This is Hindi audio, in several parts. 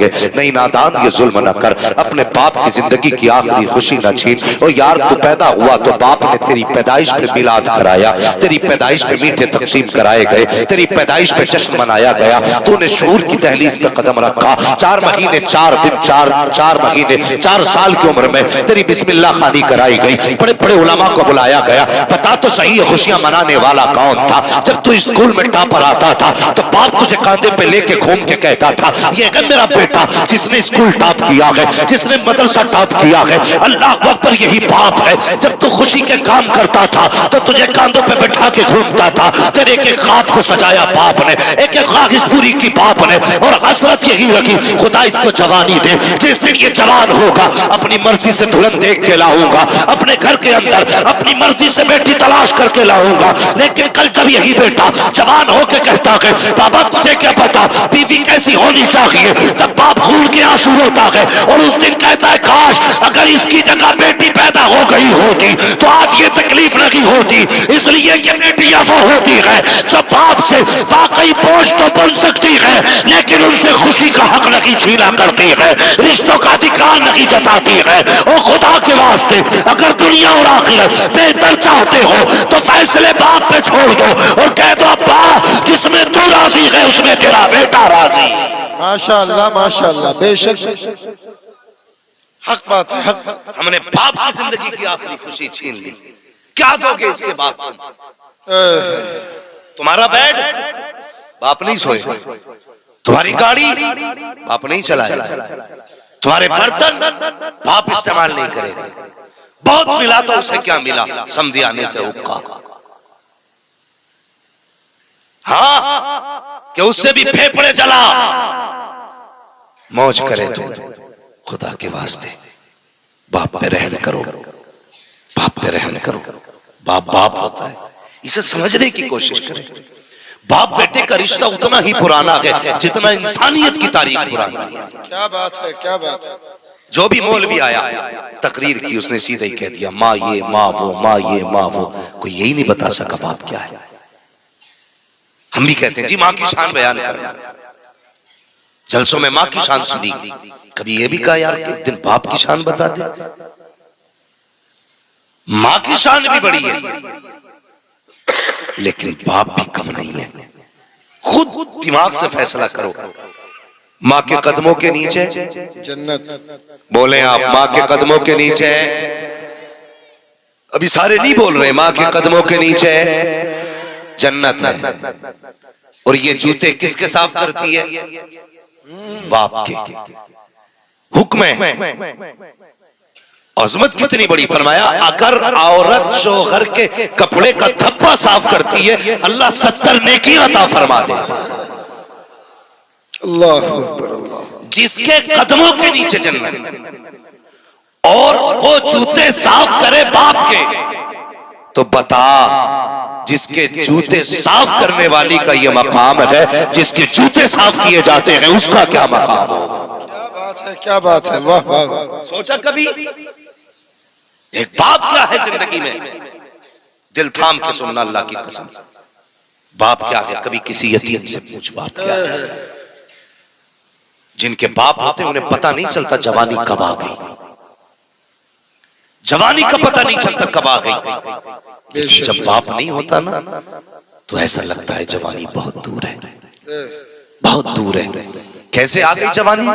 नहीं नादान ये जुल्म न कर, अपने बाप की जिंदगी की आखिरी खुशी न छीन। ओ यार तू पैदा हुआ तो बाप ने तेरी पैदाइश पे मिलाद कराया, तेरी पैदाइश पे मीठे तकसीम कराए गए, तेरी पैदाइश पे जश्न मनाया गया। तूने शूर की दहलीज पे कदम रखा, 4 महीने 4 दिन 4 महीने 4 साल की उम्र में तेरी बिस्मिल्लाह खानी कराई गई, बड़े बड़े उलमा को बुलाया गया। बता तो सही खुशियां मनाने वाला कौन था? जब तू स्कूल में टॉपर आता था तो बाप तुझे कांधे पे लेके घूम के कहता था ये मेरा बेटा जिसने स्कूल टॉप किया है, जिसने मदरसा टॉप किया है, अल्लाह अकबर यही बाप है। जब तू खुशी के काम करता था तो तुझे कांधों पे बैठा के घूमता था। तेरे एक एक ख्वाब को सजाया बाप ने, एक एक ख्वाहिश पूरी की बाप ने, और हसरत यही रखी खुदा इसको जवानी दे। जिस दिन ये जवान होगा अपनी मर्जी से दुल्हन देख के लाऊंगा, अपने घर के अंदर अपनी मर्जी से बेटी तलाश करके लाऊंगा। लेकिन कल जब यही बेटा जवान होके कहता है बाबा तुझे क्या पता बीवी कैसी होनी चाहिए, तब बाप खून के आंसू रोता है और उस दिन कहता है काश अगर इसकी जगह बेटी पैदा हो गई होती तो आज ये तकलीफ नहीं होती। इसलिए कि बेटियां वो होती है जो बाप से वाकई बोझ तो बन सकती है लेकिन उनसे खुशी का हक नहीं छीना करती है, रिश्तों का अधिकार नहीं जताती है। और खुदा के वास्ते अगर दुनिया और आखिरत बेहतर चाहते हो तो फैसले बाप पे छोड़ दो और कह दो अब्बा जिसमें तू राजी है उसमें तेरा बेटा राजी। माशाअल्लाह बेशक हक बात है, हक बात। हमने बाप की जिंदगी की आखिरी खुशी छीन ली, क्या दोगे इसके बाद तुम? तुम्हारा बेड बाप नहीं सोएगा, तुम्हारी गाड़ी बाप नहीं चलाएगा, तुम्हारे बर्तन बाप इस्तेमाल नहीं करेगा। बहुत मिला तो उसे क्या मिला, समझे आने से हुक्का। हाँ कि उससे भी फेफड़े जला मौज करे तो खुदा के वास्ते बाप पे रहम करो, बाप पे रहम करो। बाप बाप होता है, इसे समझने की कोशिश करें। बाप बेटे का रिश्ता उतना ही पुराना है जितना इंसानियत की तारीख पुरानी है। क्या बात है, क्या बात है। जो भी मौलवी आया तकरीर की उसने सीधे ही कह दिया माँ ये माँ वो, माँ ये माँ वो। कोई यही नहीं बता सका बाप क्या है। हम भी कहते हैं जी माँ की शान बयान करना, जलसों में माँ की शान सुनी, कभी ये भी कहा यार कि एक दिन बाप की शान बता दे। माँ की शान भी बड़ी है लेकिन बाप भी कम नहीं है। खुद दिमाग से फैसला करो, माँ के कदमों के नीचे जन्नत। बोले आप, माँ के कदमों के नीचे। अभी सारे नहीं बोल रहे, माँ के कदमों के नीचे जन्नत है। और ये जूते किसके साफ करती है? बाप के। हुक्म है, अजमत कितनी बड़ी। फरमाया अगर औरत शोहर के कपड़े का धब्बा साफ करती है अल्लाह 70 नेकी अता फरमा दे। अल्लाह अकबर, अल्लाह। जिसके कदमों के नीचे जन्नत, और वो जूते साफ करे बाप के, तो बता जिसके जूते साफ करने वाली का ये मकाम है, जिसके जूते साफ किए जाते हैं उसका क्या मकाम होगा। क्या बात है, क्या बात है, वाह वाह वाह। सोचा कभी एक बाप क्या है जिंदगी में? दिल थाम के सुनना अल्लाह की कसम, बाप क्या है। कभी किसी यतीम से पूछ बाप क्या है। जिनके बाप होते उन्हें पता नहीं चलता जवानी कब आ गई, जवानी का पता नहीं चलता कब आ गई। जब बाप नहीं होता ना तो ऐसा लगता है जवानी बहुत दूर है, बहुत दूर है। कैसे आ गई जवानी?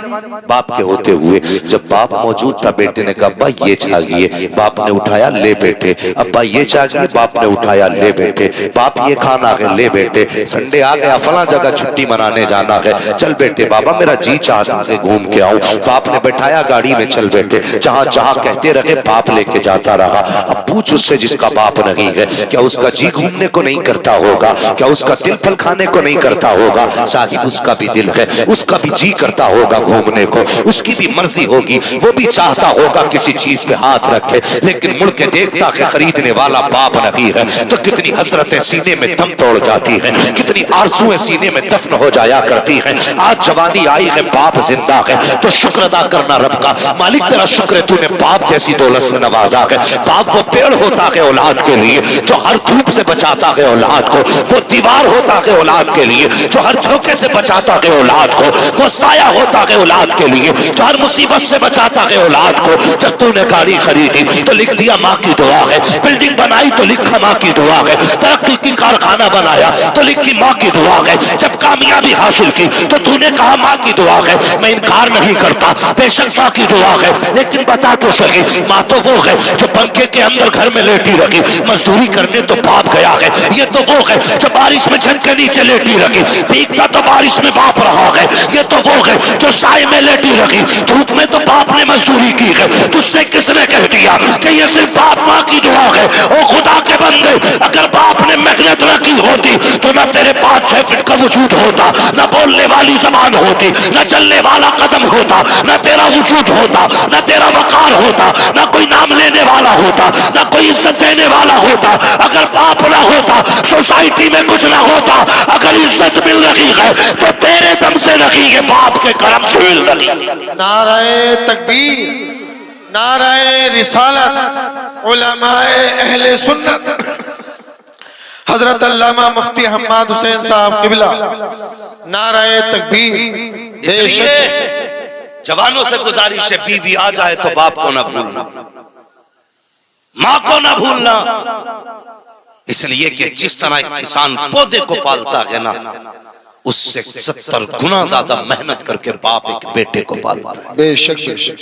बाप के होते हुए। जब बाप मौजूद था बेटे ने कहा अब्बा ये चाहिए, बाप ने उठाया ले बेटे। अब्बा ये चाहिए, बाप ने उठाया ले बेटे। बाप ये खाना है, ले बेटे। संडे आ गया, फला जगह छुट्टी मनाने जाना है, चल बेटे। बाबा मेरा जी चाहता है घूम के आऊं। बाप ने बैठाया गाड़ी में, चल बेटे। जहां जहां कहते रहे बाप लेके जाता रहा। अब पूछ उससे जिसका बाप नहीं है, क्या उसका जी घूमने को नहीं करता होगा? क्या उसका दिल फल खाने को नहीं करता होगा? साहिब उसका भी दिल है, उसका भी जी करता होगा घूमने को, उसकी भी मर्जी होगी, वो भी चाहता होगा किसी चीज पे हाथ रखे, लेकिन मुड़ के देखता है खरीदने वाला बाप नहीं है। तो कितनी हसरतें सीने में दम तोड़ जाती हैं, कितनी आरज़ुएं सीने में दफन हो जाया करती हैं। आज जवानी आई है, बाप जिंदा है, तो शुक्र अदा करना रब का। मालिक तेरा शुक्र है तूने बाप जैसी दौलत से नवाजा है। बाप वो पेड़ होता है औलाद के लिए जो हर धूप से बचाता है औलाद को, वो दीवार होता है औलाद के लिए जो हर झोंके से बचाता है औलाद को, वो साया होता है औलाद के लिए, जो हर मुसीबत से बचाता है औलाद को। जब तूने गाड़ी खरीदी तो लिख दिया माँ की दुआ है, बिल्डिंग बनाई तो लिखा माँ की दुआ है, तरक्की की कारखाना बनाया तो लिखी माँ की दुआ है, जब कामयाबी हासिल की तो तूने कहा माँ की दुआ है। मैं इनकार नहीं करता, बेशक माँ की दुआ है, लेकिन बता तो सही, माँ तो वो है जो पंखे के अंदर घर में लेटी रखी, मजदूरी करने तो बाप गया है। ये तो वो है जो बारिश में छत के नीचे लेटी रखी, भीगता तो बारिश में बाप रहा है। ये तो वो है जो साए में लेटी रखी, धूप में तो बाप ने मजदूरी की है। तुझसे किसने कह दिया कि ये सिर्फ बाप माँ की दुआ है? ओ खुदा के बंदे, अगर बाप ने मेहनत रखी होती तो न तेरे 5-6 फीट का वजूद होता, न बोलने वाली जबान होती, न चलने वाला कदम होता, न तेरा वजूद होता, न तेरा वकार होता, न कोई नाम लेने वाला होता, न कोई इज्जत देने वाला होता। अगर बाप ना होता सोसाइटी में कुछ ना होता। अगर इज्जत मिल रही है तो तेरे दम से रही है, बाप के करम से मिल रही है। नाराए तकबीर, नाराए रिसालत, उलमाए अहले सुन्नत, हजरत अल्लामा मुफ्ती हम्माद हुसैन साहब किबला, नाराए तकबीर। बेशक जवानों से गुजारिश है, बीवी आ जाए तो बाप को ना भूलना, माँ को ना भूलना। इसलिए कि जिस तरह एक किसान पौधे को पालता है ना, उससे 70 गुना ज्यादा मेहनत करके बाप एक बेटे को पालता है। बेशक बेशक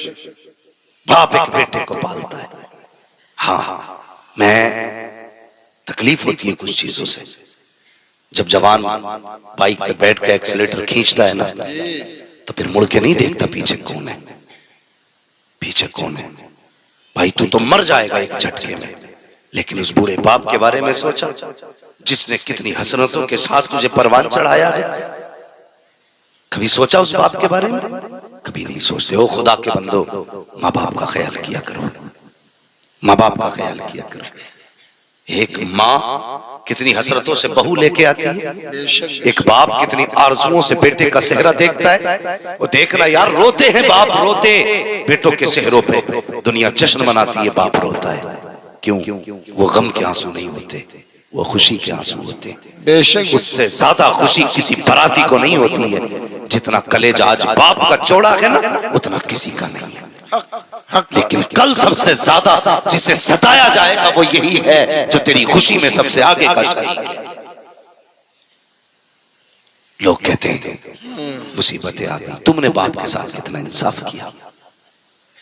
बाप एक बेटे को पालता है। हाँ, मैं तकलीफ होती है कुछ चीजों से। जब जवान बाइक पे बैठ के एक्सीलेटर खींचता है ना, तो फिर मुड़ के नहीं देखता पीछे कौन है, पीछे कौन है। भाई तू तो मर जाएगा एक झटके में। लेकिन उस बूढ़े बाप के बारे में सोचा जिसने कितनी हसरतों के साथ तुझे परवान चढ़ाया है? कभी सोचा उस बाप के बारे में? कभी नहीं सोचते। हो खुदा के बंदो, माँ बाप का ख्याल किया करो, माँ बाप का ख्याल किया करो। एक माँ कितनी हसरतों से बहू लेके आती है, एक बाप कितनी आरजुओं से बेटे का सेहरा देखता है। वो देखना यार, रोते हैं बाप, रोते बेटों के सेहरों पे। दुनिया जश्न मनाती है, बाप रोता है। क्यों? वो गम के आंसू नहीं होते, वो खुशी के आंसू होते। बेशक उससे ज्यादा खुशी किसी बराती को नहीं होती है। जितना कलेजा आज बाप का चौड़ा है ना, उतना किसी का नहीं है। लेकिन कल सबसे ज्यादा जिसे सताया जाएगा वो यही है जो तेरी खुशी में सबसे आगे का शरीक है। लोग कहते हैं मुसीबतें आ गई, तुमने बाप के साथ कितना इंसाफ किया,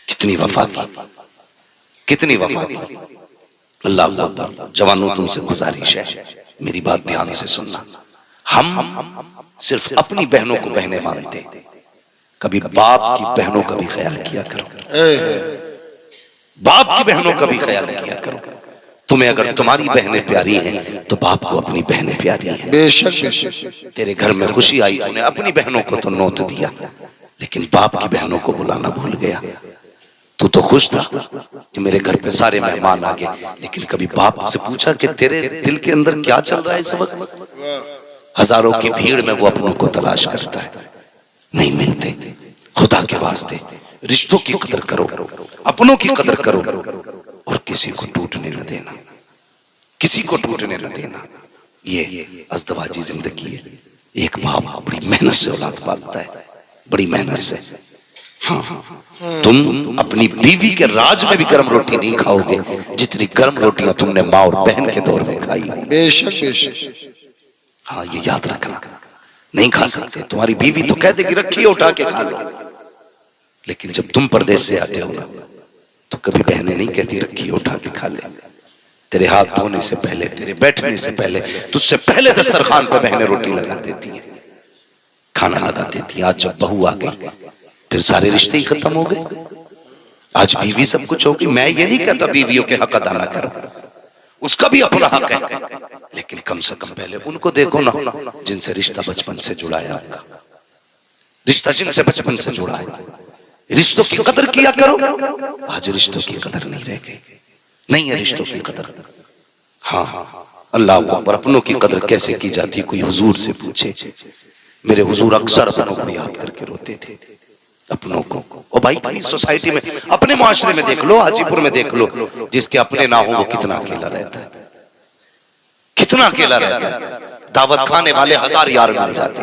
कितनी वफा की, कितनी वफा की। अल्लाह अकबर। जवानों तुमसे गुजारिश है, मेरी बात ध्यान से सुनना। हम सिर्फ अपनी बहनों को बहनें मानते, कभी बाप की बहनों का भी ख्याल किया करो, बाप की बहनों का भी ख्याल किया करो। तुम्हें अगर तुम्हारी बहनें प्यारी हैं तो बाप को अपनी बहनें प्यारी हैं। बेशक बेशक। तेरे घर में खुशी आई, तूने अपनी बहनों को तो नोत दिया, लेकिन बाप की बहनों को बुलाना भूल गया। तू तो खुश था कि मेरे घर पे सारे मेहमान आ गए, लेकिन कभी बाप से पूछा कि तेरे दिल के अंदर क्या चल रहा है इस वक्त? हजारों की भीड़ में वो अपनों को तलाश करता है, नहीं मिलते। खुदा के वास्ते रिश्तों की कदर करो, अपनों की कदर करो, और किसी को टूटने न देना, किसी को टूटने न देना। ये अज़दवाजी जिंदगी है। एक बाप बड़ी मेहनत से औलाद पालता है, बड़ी मेहनत से। हाँ, तुम अपनी बीवी के राज में भी गर्म रोटी नहीं खाओगे जितनी गर्म रोटियां तुमने माँ और बहन के दौर में खाई। बेशक बेशक। हाँ, ये याद रखना, नहीं खा सकते। तुम्हारी बीवी तो कह देगी रखिए उठा के खा लो, लेकिन जब तुम परदेश से आते हो ना, तो कभी बहनें नहीं कहती रखिए उठा के खा ले। तेरे हाथ धोने से पहले, तेरे बैठने से पहले, तुझसे पहले दस्तरखान पे बहनें रोटी लगा देती हैं, खाना लगा देती हैं। आज जब बहू आ गई फिर सारे रिश्ते ही खत्म हो गए। आज बीवी सब कुछ होगी। मैं ये नहीं कहता बीवियों के हक अदा ना करो, उसका भी अपना हक है, लेकिन कम से कम पहले उनको देखो ना जिनसे रिश्ता बचपन से जुड़ा है। आपका रिश्ता जिनसे बचपन से जुड़ा है, रिश्तों की कदर किया करो। आज रिश्तों की कदर नहीं रह गई, नहीं है रिश्तों की कदर। हाँ, अल्लाह अकबर। अपनों की कदर कैसे की जाती, कोई हुजूर से पूछे। मेरे हुजूर अक्सर अपनों को याद करके रोते थे, अपनों को। और भाई भाई सोसाइटी में, अपने माशरे में देख लो, हाजीपुर में देख लो, जिसके अपने ना हो वो कितना अकेला रहता है, कितना अकेला रहता है। दावत खाने वाले 1000 यार मिल जाते,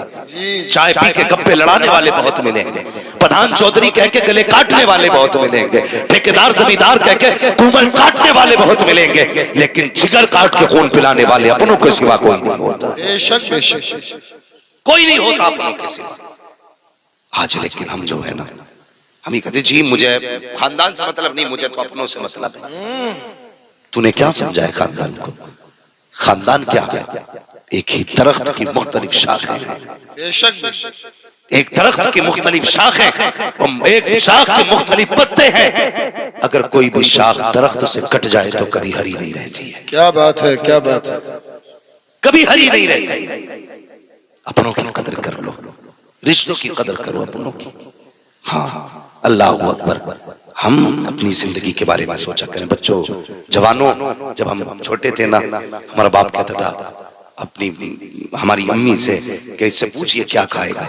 चाय पी के गप्पे लड़ाने वाले बहुत मिलेंगे, प्रधान चौधरी कह के गले काटने वाले बहुत मिलेंगे, ठेकेदार जमींदार कह के कुमल काटने वाले बहुत मिलेंगे, लेकिन जिगर काट के खून पिलाने वाले अपनों के सिवा कोई नहीं होता। बेशक बेशक कोई नहीं होता अपनों के सिवा। आज लेकिन हम जो है ना, हम ही कहते जी मुझे खानदान से मतलब नहीं, मुझे तो अपनों से मतलब है। तूने क्या समझा है खानदान को? खानदान क्या है? एक ही दरख्त की मुख्तलिफ शाखें हैं। बेशक बेशक एक दरख्त की मुख्तलिफ शाखें, एक शाख के मुख्तलिफ पत्ते हैं। अगर कोई भी शाख दरख्त से कट जाए तो कभी हरी नहीं रहती है। क्या बात है, क्या बात है। कभी हरी नहीं रहती है। अपनों की कदर कर लो, रिश्तों की कदर करो अपनों की। हाँ, अल्लाह अकबर। हम अपनी जिंदगी के बारे में सोचा करें। बच्चों, जवानों, जब हम छोटे थे ना, हमारा बाप कहता था अपनी हमारी अम्मी से कि इससे पूछिए क्या खाएगा,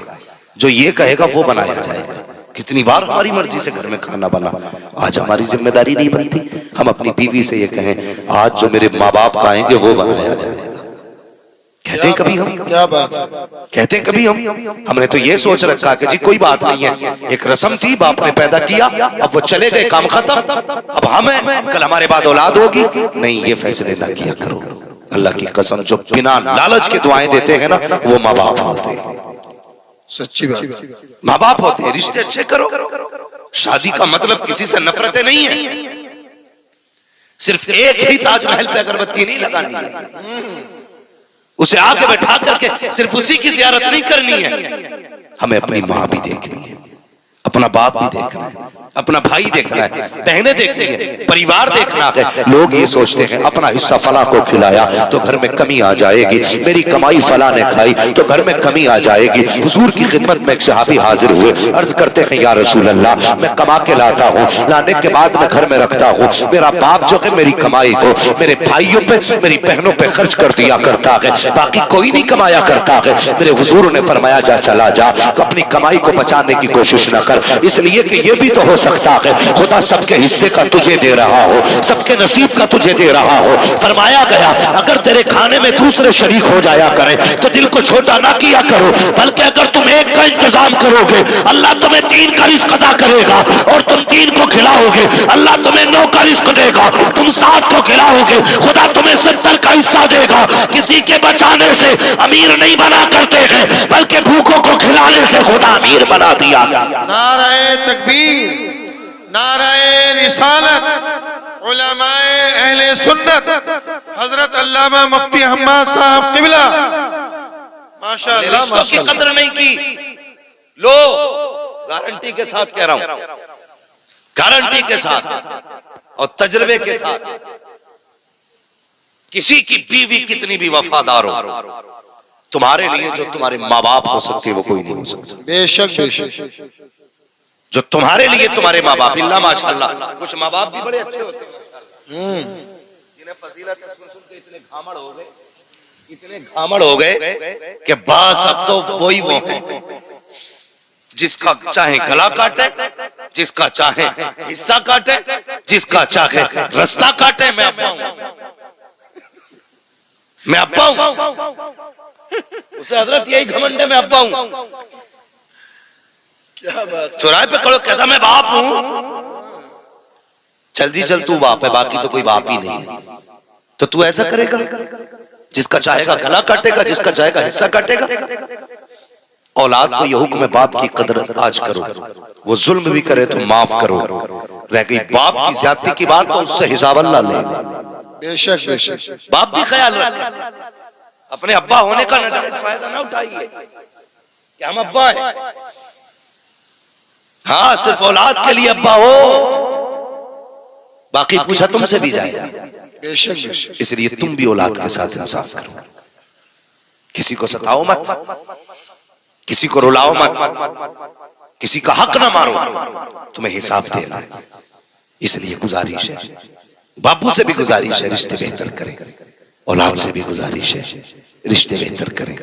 जो ये कहेगा वो बनाया जाएगा। कितनी बार हमारी मर्जी से घर में खाना बना। आज हमारी जिम्मेदारी नहीं बनती, हम अपनी बीवी से ये कहें आज जो मेरे माँ बाप खाएंगे वो बनाया जाएगा। कहते हैं कभी हम, क्या बात है, कहते हैं कभी हम, हमने तो ये सोच रखा कि जी कोई बात नहीं है, एक रस्म थी, बाप ने पैदा किया, अब वो चले गए, काम खत्म, अब हम हैं, कल हमारे बाद औलाद होगी। नहीं, ये फैसले ना किया करो। अल्लाह की कसम, जो बिना लालच के दुआएं देते हैं ना, वो माँ बाप होते हैं। सच्ची बात, माँ बाप होते हैं। रिश्ते अच्छे करो। शादी का मतलब किसी से नफरतें नहीं है। सिर्फ एक ही ताजमहल पे अगरबत्ती नहीं लगानी है, उसे आगे बैठा करके सिर्फ उसी की जियारत नहीं करनी है। हमें अपनी माँ भी देखनी है, अपना बाप भी देखना है, अपना भाई देखना है, बहनें देखनी है, परिवार देखना है। लोग ये सोचते हैं अपना हिस्सा फला को खिलाया तो घर में कमी आ जाएगी, मेरी कमाई फला ने खाई तो घर में कमी आ जाएगी। हुजूर की खिदमत में एक सहाबी हाजिर हुए, अर्ज करते हैं या रसूल अल्लाह, मैं कमा के लाता हूँ, लाने के बाद मैं घर में रखता हूँ, मेरा बाप जो है मेरी कमाई को मेरे भाइयों पे, मेरी बहनों पे खर्च कर दिया करता है, बाकी कोई नहीं कमाया करता है। मेरे हुजूर ने फरमाया जा चला जा, तो अपनी कमाई को बचाने की कोशिश न कर, इसलिए कि ये भी तो हो सकता है खुदा सबके हिस्से का तुझे दे रहा हो, सबके नसीब का तुझे दे रहा हो। फरमाया गया अगर तेरे खाने में दूसरे शरीक हो जाया करे तो दिल को छोटा ना किया करो, बल्कि अगर तुम एक का इंतजाम करोगे अल्लाह तुम्हें 3 का रिस्क अदा करेगा, और तुम 3 को खिलाओगे अल्लाह तुम्हें 9 का रिस्क देगा, तुम 7 को खिलाओगे खुदा तुम्हें 70 का हिस्सा देगा। किसी के बचाने से अमीर नहीं बना करते हैं, बल्कि भूखों को खिलाने से खुदा अमीर बना दिया। नाराए तकबीर, नाराए रिसालत, उलमाए अहले सुन्नत, हजरत अल्लामा मुफ्ती हम्माद साहब किबला, माशाअल्लाह रिश्तों की कदर नहीं की। लो, गारंटी के साथ कह रहा हूं, गारंटी के साथ और तजर्बे के साथ, किसी की बीवी कितनी भी वफादार हो, तुम्हारे लिए जो तुम्हारे माँ बाप हो सकते वो कोई नहीं हो सकता। बेशक बेशक, जो तुम्हारे लिए तुम्हारे माँ बाप, इल्ला माशाअल्लाह, कुछ माँ बाप भी बड़े अच्छे होते हैं, जिन्हें फजीलत सुन सुन के इतने घामड़ हो गए, इतने घामड़ हो गए कि बस अब तो वही वो हैं, जिसका चाहे गला काटे, जिसका चाहे हिस्सा काटे, जिसका चाहे रास्ता काटे, मैं अब्बा हूं, मैं अब्बा हूं। उसे हजरत यही घमंड है, मैं अब्बा हूं। क्या बात, चौराहे पे खड़ो कहता मैं बाप हूं। जल्दी चल, तू बाप है, बाकी तो कोई बाप ही नहीं है। तो तू ऐसा करेगा, जिसका चाहेगा गला काटेगा, जिसका चाहेगा हिस्सा काटेगा। औलाद को यह हुक्म है बाप की कदर आज करो, वो जुल्म भी करे तो माफ करो। रह गई बाप की ज्यादती की बात तो उससे हिसाब अल्लाह ले। बेशक बेशक, बाप भी ख्याल रखे, अपने अब्बा होने का नाजायज फायदा ना उठाइए कि हम अब्बा हैं। हाँ, सिर्फ औलाद के लिए अब्बा हो, बाकी पूछा तुमसे भी जाएगा। बेशक बेशक, इसलिए तुम भी औलाद के साथ इंसाफ करो, किसी को सताओ मत, किसी को रुलाओ मत, किसी का हक ना मारो, तुम्हें हिसाब देना है। इसलिए गुजारिश है, बापू से भी गुजारिश है रिश्ते बेहतर करें, औलाद से भी गुजारिश है रिश्ते बेहतर करें।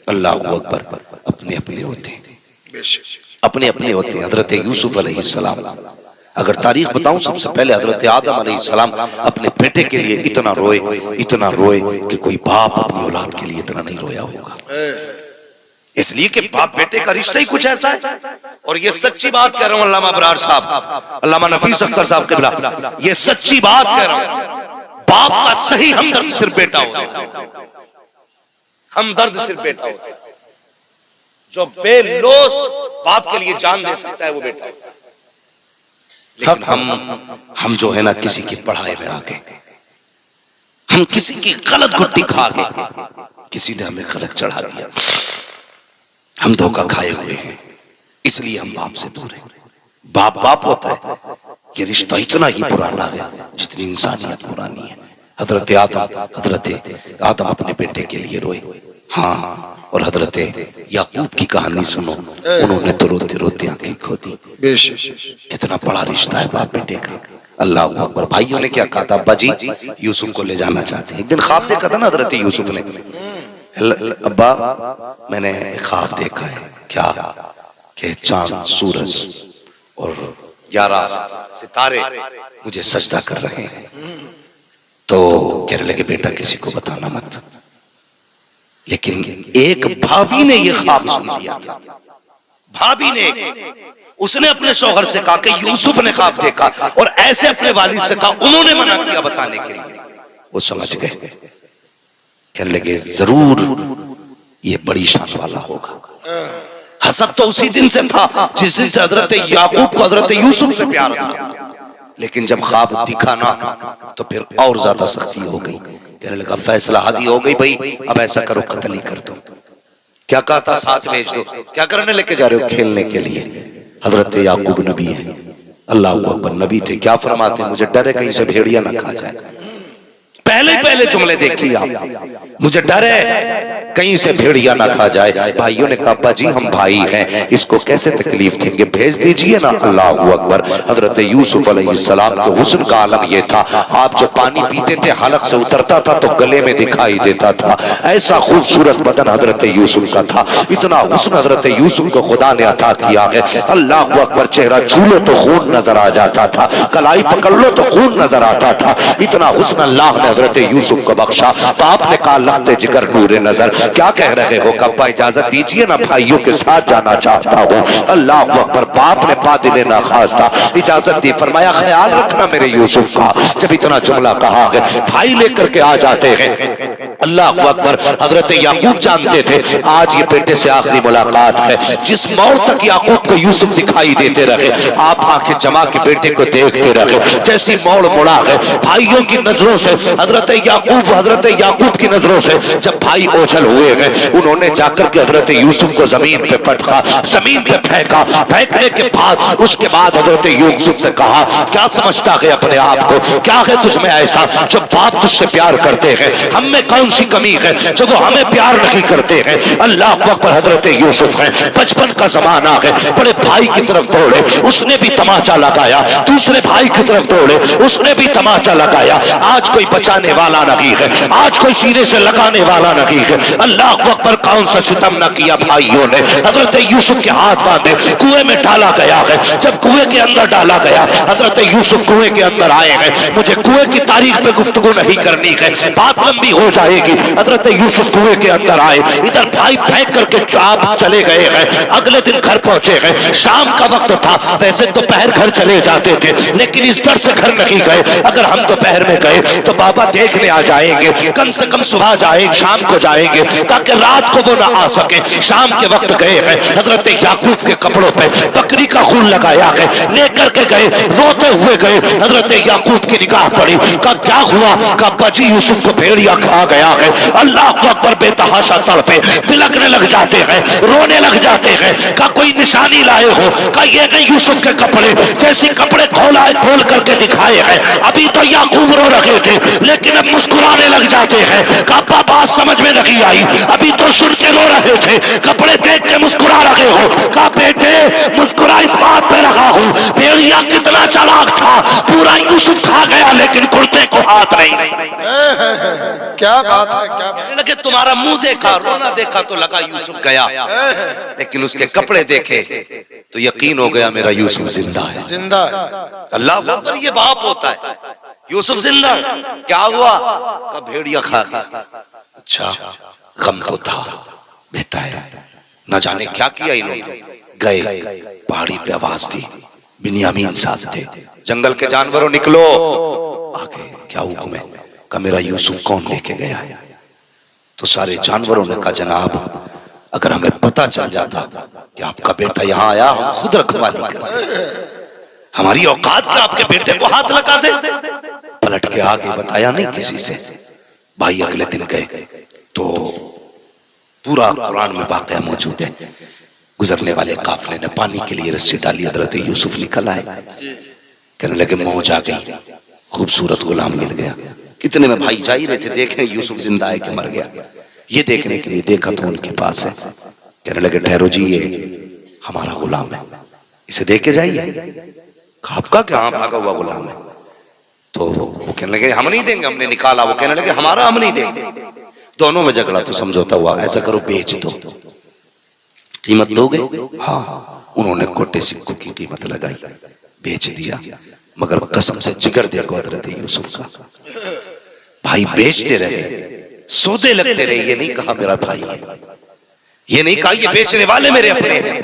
अल्लाह अकबर, अपने अपने होते हैं, बेशक अपने अपने होते हैं। हजरत यूसुफ अलैहिस्सलाम अगर तारीख बताऊं, सबसे पहले हजरत आदम अलैहिस्सलाम अपने बेटे के लिए इतना रोए कि कोई बाप अपनी औलाद के लिए इतना नहीं रोया होगा। इसलिए कि बाप बेटे का रिश्ता ही कुछ ऐसा है। और ये सच्ची बात कह रहा हूं, अल्लामा अबरार साहब, अल्लामा नफीस अख्तर साहब क़िबला, ये सच्ची बात कह रहा हूं। बाप का सही हमदर्द सिर्फ बेटा होता है, हमदर्द सिर्फ बेटा होता है। जो बेलोस बाप के लिए जान दे सकता है वो बेटा होता है। लेकिन हम जो है ना, किसी की पढ़ाई में आ गए, हम किसी की गलत गुट्टी खा गए, किसी ने हमें गलत चढ़ा दिया, हम धोखा खाए हुए हैं, इसलिए हम बाप से दूर हैं। बाप होता है, ये रिश्ता इतना ही पुराना है जितनी इंसानियत पुरानी है। हजरत आदम अपने बेटे के लिए रोए। हाँ, और हजरत याकूब की कहानी सुनो, उन्होंने तो रोते रोते आंखें खो दी। कितना बड़ा रिश्ता है बाप बेटे का। अल्लाह अकबर। भाइयों ने क्या कहा था, अब्बा जी यूसुफ को ले जाना चाहते हैं। एक दिन ख्वाब देखा था ना हजरत यूसुफ ने, अब्बा मैंने ख्वाब देखा है, क्या कि चांद सूरज और 11 सितारे मुझे सजदा कर रहे हैं। तो कहने लगे बेटा किसी को बताना मत। लेकिन एक भाभी ने यह ख्वाब सुन लिया था। भाभी ने, उसने अपने शौहर से कहा कि यूसुफ ने ख्वाब देखा, और ऐसे अपने वालिद से कहा, उन्होंने मना किया बताने के लिए। वो समझ गए, कहने लगे जरूर ये बड़ी शान वाला होगा। हसद तो उसी दिन से था जिस दिन से हजरत याकूब को हजरत यूसुफ से प्यार था। लेकिन जब ख्वाब दिखा ना, तो फिर और ज्यादा सख्ती हो गई। कहने लगा फैसला हादी हो गई भाई, अब ऐसा करो कत्ल ही कर दो। क्या कहा था, साथ भेज दो। क्या करने लेके जा रहे हो, खेलने के लिए। हजरत याकूब नबी है, अल्लाह अकबर, नबी थे। क्या फरमाते, मुझे डर है कहीं से भेड़िया ना खा जाए। पहले जुमले देखिए आप, मुझे डर है कहीं से भेड़िया ना खा जाए। भाइयों ने कहा अब्बा जी हम भाई हैं, इसको कैसे तकलीफ देंगे, भेज दीजिए ना। अल्लाह अकबर। हजरत यूसुफ अलैहिस्सलाम के हुस्न का आलम यह था, आप जब पानी पीते थे हलक से उतरता था तो गले में दिखाई देता था। ऐसा खूबसूरत बदन हजरत यूसुफ का था, इतना हुस्न हजरत यूसुफ को खुदा ने अता किया है। अल्लाह अकबर। चेहरा छू लो तो खून नजर आ जाता था, कलाई पकड़ लो तो खून नजर आता था। इतना हुस्न अल्लाह ने हजरत यूसुफ को बख्शा। तो आपने कहा लगते जिगर नूरे नजर, क्या कह रहे हो। कब्बा इजाजत दीजिए ना, भाइयों के साथ जाना चाहता हूँ। अल्लाह अकबर। बाप ने बादिले ना खास्ता इजाजत दी, फरमाया ख्याल रखना मेरे यूसुफ का। जब इतना जुमला कहा है, भाई लेकर के आ जाते हैं। अल्लाह अकबर। हजरत याकूब जानते थे आज ये बेटे से आखिरी मुलाकात है। जिस मोड़ तक याकूब को यूसुफ दिखाई देते रहे, आप आंखें जमा के बेटे को देखते रहे। जैसी मोड़ मुड़ा है भाइयों की नजरों से, हजरत याकूब की नजरों से, जब भाई ओझल हुए हैं, उन्होंने जाकर के हजरत यूसुफ को जमीन पे पटका, जमीन पे फेंका। फेंकने के बाद उसके बाद हजरत यूसुफ से कहा क्या समझता है अपने आप को, क्या है तुझ में ऐसा जो बाप तुझसे प्यार करते हैं, हम में कौन सी कमी है जो वो हमें प्यार नहीं करते हैं। अल्लाह अकबर। हजरत यूसुफ है, बचपन का जमाना है, बड़े भाई की तरफ दौड़े, उसने भी तमाचा लगाया। दूसरे भाई की तरफ दौड़े, उसने भी तमाचा लगाया। आज कोई बचाने वाला नहीं है, आज कोई सीने से लगाने वाला नहीं है। अल्लाह अकबर। कौन सा सितम न किया भाइयों ने। हजरत यूसुफ के हाथ बांधे कुएं में डाला गया है। जब कुएं के अंदर डाला गया, हजरत यूसुफ कुएं के अंदर आए हैं। मुझे कुएं की तारीख पे गुफ्तगू नहीं करनी है, बात लंबी हो जाएगी। हजरत यूसुफ कुएं के अंदर आए, इधर भाई फेंक करके आप चले गए हैं। अगले दिन घर पहुंचे हैं, शाम का वक्त था। वैसे दोपहर घर चले जाते थे, लेकिन इस डर से घर नहीं गए, अगर हम दोपहर में गए तो बाबा देखने आ जाएंगे। कम से कम सुबह जाएंगे, शाम को जाएंगे, ताकि रात को वो ना आ सके। शाम के वक्त गए हैं, हजरत याकूब के कपड़ों पे बकरी का खून लगाया है, लेकर के गए, रोते हुए गए। हजरत याकूब की निगाह पड़ी, कहा क्या हुआ, कहा बची यूसुफ को भेड़िया खा गया है। अल्लाह अकबर। बेतहाशा तड़पे, बिलकने लग जाते हैं, रोने लग जाते हैं। कहा कोई निशानी लाए हो, कहा ये गए यूसुफ के कपड़े। जैसे कपड़े खोल करके दिखाए हैं, अभी तो याकूब रो रहे थे, लेकिन अब मुस्कुराने लग जाते हैं। कहा बात समझ में नहीं आई, अभी तो सुन के रो रहे थे, कपड़े देख के मुस्कुरा रहे हो। कहा बेटे मुस्कुरा इस बात पे रहा हूं भेड़िया कितना चालाक था, पूरा यूसुफ खा गया लेकिन कुर्ते को हाथ नहीं। क्या बात है, क्या बात लगे तुम्हारा मुंह देखा, रोना देखा तो लगा यूसुफ गया, लेकिन उसके कपड़े देखे तो यकीन हो गया मेरा यूसुफ जिंदा है। जिंदा है। अल्लाह अकबर, ये बाप होता है। यूसुफ जिंदा, क्या हुआ? का भेड़िया खा गया। अच्छा, गम तो था, बेटा है, न जाने क्या किया इन्होंने। गए पहाड़ी पे आवाज दी, बिन्यामीन साथ थे, जंगल के जानवरों निकलो। आगे क्या हुक्म है? का मेरा यूसुफ कौन लेके गया है? तो सारे जानवरों ने कहा जनाब, अगर हमें पता चल जाता कि आपका बेटा यहाँ आया, हम खुद रखवाली करते। हमारी औकात क्या आपके बेटे को हाथ लगा दे? पलट के आगे बताया नहीं किसी से। भाई अगले दिन गए तो पूरा कुरान में वाकया मौजूद है। गुजरने वाले काफिले ने पानी के लिए रस्सी डाली, हजरत यूसुफ निकल आए, कहने लगे मौज आ गई, खूबसूरत गुलाम मिल गया। कितने में भाई जा ही रहे थे, देखें यूसुफ जिंदा है कि मर गया। ये देखने के लिए देखा तो उनके पास है। कहने लगे ठहरो जी, ये हमारा गुलाम है, इसे दे के जाइए। आपका क्या? हाँ, भागा हुआ गुलाम है। तो वो कहने लगे हम नहीं देंगे, हमने निकाला। वो कहने लगे हमारा, हम नहीं देंगे। दोनों में झगड़ा तो समझौता हुआ, ऐसा करो बेच दो, कीमत दोगे? हाँ। उन्होंने कोटे सिक्कों की कीमत लगाई, बेच दिया। मगर कसम से जिगर देखो हजरत यूसुफ का, भाई बेचते रहे, सौदे लगते रहे। ये नहीं कहा मेरा भाई है, ये नहीं कहा ये बेचने वाले मेरे अपने हैं,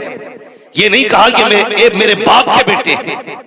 ये नहीं कहा ये मेरे बाप के बेटे हैं।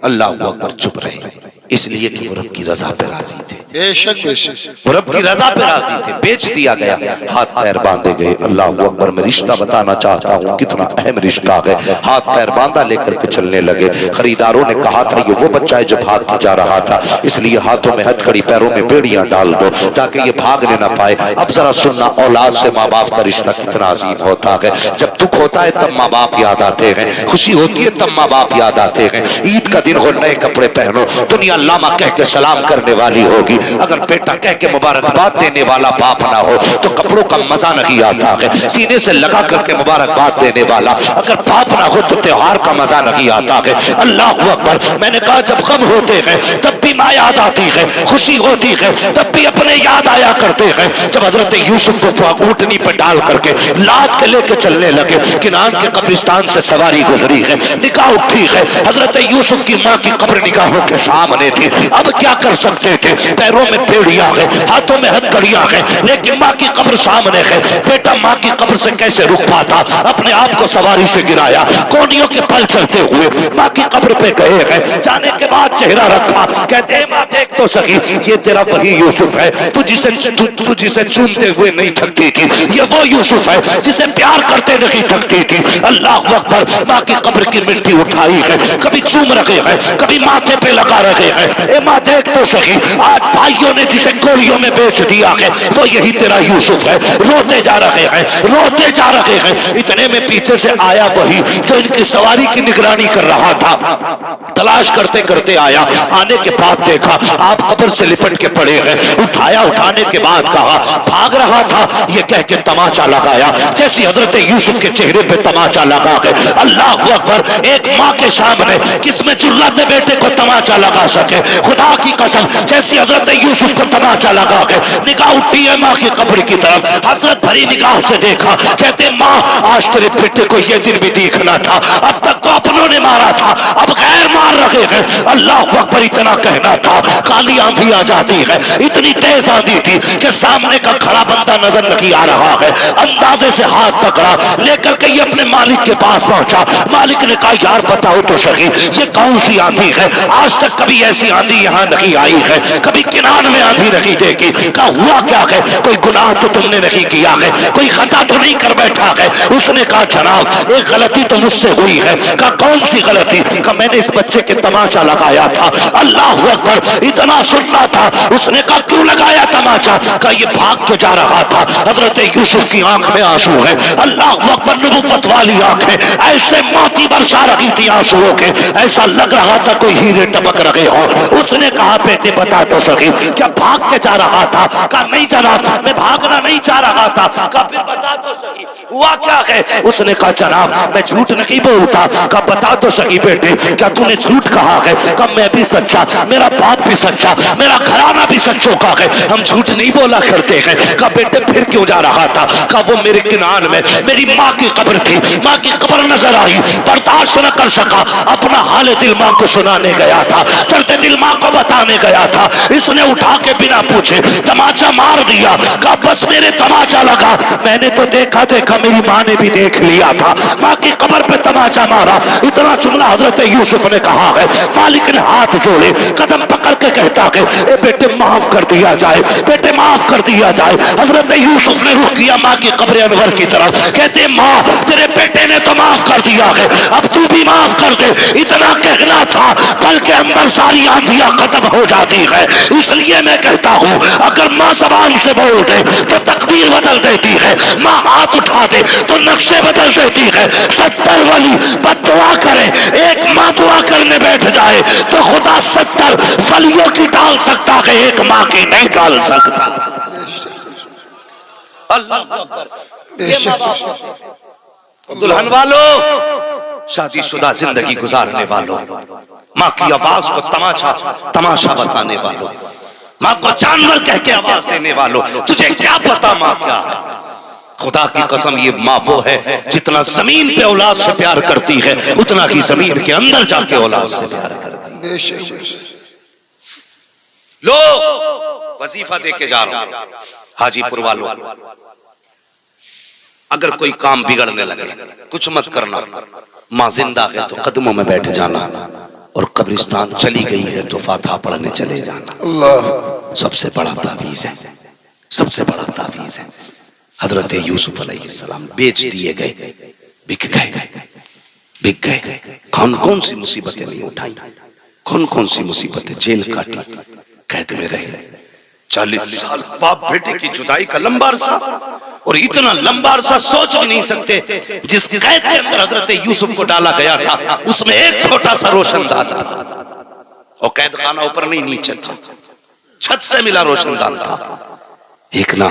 अल्लाह अकबर, चुप रहे, इसलिए कि वो रब की रजा पे राजी थे। बेशक बेशक, वो रब की रजा पे राजी थे। बेच दिया गया, हाथ पैर बांधे गए। अल्लाह अकबर, मैं रिश्ता बताना चाहता हूँ कितना अहम रिश्ता है। हाथ पैर बांधा लेकर के चलने लगे। खरीदारों ने कहा था ये वो बच्चा है जो भाग के जा रहा था, इसलिए हाथों में हथकड़ी, पैरों में बेड़ियां डाल दो ताकि ये भागने ना पाए। अब जरा सुनना, औलाद से माँ बाप का रिश्ता कितना अजीम होता है। जब दुख होता है तब माँ बाप याद आते हैं, खुशी होती है तब माँ बाप याद आते हैं। ईद का दिन हो, नए कपड़े पहनो, दुनिया लामा कह के सलाम करने वाली होगी। अगर बेटा कह के मुबारकबाद देने वाला बाप ना हो तो कपड़ों का मजा नहीं आता है। सीने से लगा करके मुबारकबाद देने वाला अगर बाप ना हो तो त्योहार का मजा नहीं आता है। अल्लाह अकबर, मैंने कहा जब गम होते हैं तब भी माँ याद आती है, खुशी होती है तब भी अपने याद आया करते हैं। जब हजरत यूसुफ को ऊंटनी पर डाल करके लाद के लेके चलने लगे, किनान के कब्रिस्तान से सवारी गुजरी है, निगाह उठी है, हजरत यूसुफ की माँ की कब्र निगाहों के सामने थी। अब क्या कर सकते थे? पैरों में बेड़ियां है, हाथों में हथकड़ियां है, लेकिन माँ की कब्र सामने है। बेटा माँ की कब्र से कैसे रुक पाता? अपने आप को सवारी से गिराया, कोनियों के पल चलते हुए माँ की कब्र पे गए हैं। जाने के बाद चेहरा रखा, कहते हैं माँ देख तो सही, ये तेरा वही यूसुफ है तू जिसे चूमते हुए नहीं थकती थी, ये वो यूसुफ है जिसे प्यार करते नहीं थकती थी। अल्लाह अकबर, माँ की कब्र की मिट्टी उठाई है, कभी चूम रखे हैं, कभी माथे पे लगा रखे हैं। ए माँ देख तो सही, आज भाइयों ने जिसे गोलियों में बेच दिया है वो यही तेरा यूसुफ है। रोते जा रहे हैं, रोते जा रहे हैं। इतने में पीछे से आया वही जो इनकी सवारी की निगरानी कर रहा था। तलाश करते करते आया, आने के बाद देखा आप कब्र से लिपट के पड़े हैं। उठाया, उठाने के बाद कहा भाग रहा था, ये कह के तमाचा लगाया जैसी हजरत यूसुफ के चेहरे पे तमाचा लगा है। अल्लाह अकबर, एक माँ के सामने किसमें जुर्रत बेटे को तमाचा लगा सके? खुदा की कसम, जैसी हजरत यूसुफ को तमाचा लगा के निगाह उठी है माँ की कब्र की तरफ, हसरत भरी निगाह से देखा। कहते माँ आज तेरे बेटे को ये दिन भी देखना था, अब तक तो अपनों ने मारा था, अब गैर मार रखे हैं। अल्लाह अकबर, इतना कहना था, काली आंधी आ जाती है। इतनी तेज आंधी थी कि सामने का खड़ा बंदा नजर नहीं आ रहा है। अंदाजे से हाथ पकड़ा, लेकर के ये अपने मालिक के पास पहुंचा। मालिक ने कहा यार बताओ तो सही, ये कौन सी आंधी है? आज तक कभी ऐसी आंधी यहाँ नहीं आई है, कभी किनान में आंधी नहीं देखी। कहा हुआ क्या है? कोई गुनाह तो तुमने नहीं किया है, कोई खता तो नहीं कर बैठा है? उसने कहा जनाब एक गलती तो मुझसे हुई है। कहा कौन सी गलती? कहा मैंने इस बच्चे बच्चे के तमाचा लगाया था। अल्लाह अकबर, इतना सुनना था। उसने कहा क्यों लगाया तमाचा? कहा ये भाग के जा रहा था। हजरत यूसुफ की आंख में आंसू है। अल्लाह अकबर, नबुव्वत वाली आंखें ऐसे मोती बरसा रही थी आंसुओं के, ऐसा लग रहा था कोई हीरे टपक रहे हो। उसने कहा बेटे बता तो सही, क्या भाग के जा रहा था? कहा नहीं जनाब, मैं भागना नहीं चाह रहा था। कहा फिर बता तो सही हुआ क्या है? उसने कहा जनाब मैं झूठ नहीं बोलता। कहा बता तो सही बेटे, क्या तूने झूठ कहा है? कहा मैं भी सच्चा, मेरा बाप भी सच्चा, मेरा घराना भी सच्चों का है, हम झूठ नहीं बोला करते हैं। कहा बेटे फिर क्यों जा रहा था? कहा वो मेरे किनान में मेरी माँ की कब्र थी, माँ की कब्र नजर आई, बर्दाश्त न कर सका, अपना हाल दिल माँ को सुनाने गया था, दर्द दिल माँ को बताने गया था। इसने उठा के बिना पूछे तमाचा मार दिया। कहा बस मेरे तमाचा लगा, मैंने तो देखा मेरी माँ ने भी देख लिया था, माँ की कब्र पे तमाचा मारा। इतना जुमला हजरत यूसुफ ने कहा है। मालिक ने हाथ जोड़े, कदम पकड़ के कहता है ए बेटे माफ कर दिया जाए, बेटे माफ कर दिया जाए। हजरत यूसुफ ने रुख किया माँ की कब्र अनवर की तरफ, कहते माँ तेरे बेटे ने तो माफ कर दिया है, अब तू भी माफ कर दे। इतना कहना था, पल के अंदर सारी आंधियां खत्म हो जाती है। इसलिए मैं कहता हूँ अगर माँ जबान से बोल दे तो तकदीर बदल देती है, माँ हाथ उठा दे तो नक्शे बदल देती है। 70 वली बद्दुआ करे, एक माँ दुआ करने बैठ जाए तो खुदा 70 वलियों की डाल सकता है, एक माँ की नहीं डाल सकता। अल्लाह दुल्हन वालों, शादीशुदा जिंदगी गुजारने वालों, माँ की आवाज को तमाशा बताने वालों, माँ को जानवर कह के आवाज देने वालों, तुझे क्या पता माँ क्या है? खुदा की कसम ये माँ वो है जितना जमीन पे औलाद से प्यार करती है उतना ही जमीन के अंदर जाके औलाद से प्यार करती है। लो वजीफा दे के जा रहा हूं हाजीपुर वालों, अगर कोई काम बिगड़ने लगे कुछ मत करना, माँ जिंदा है तो कदमों में बैठ जाना, और कब्रिस्तान चली गई है तो फातिहा पढ़ने चले जाना। अल्लाह सबसे बड़ा तावीज है, सबसे बड़ा तावीज है। हजरत यूसुफ अलैहिस्सलाम बेच दिए गए, बिक गए। कौन कौन सी मुसीबतें नहीं उठाई, कौन कौन सी मुसीबतें, जेल काटी, कैद में रहे 40 साल, बाप बेटे की जुदाई का लंबा अरसा, और इतना लंबा अरसा सोच भी नहीं सकते। जिस कैद के अंदर हजरत यूसुफ को डाला गया था उसमें एक छोटा सा रोशनदान था, और कैद खाना ऊपर नहीं नीचे था, छत से मिला रोशनदान था। एक ना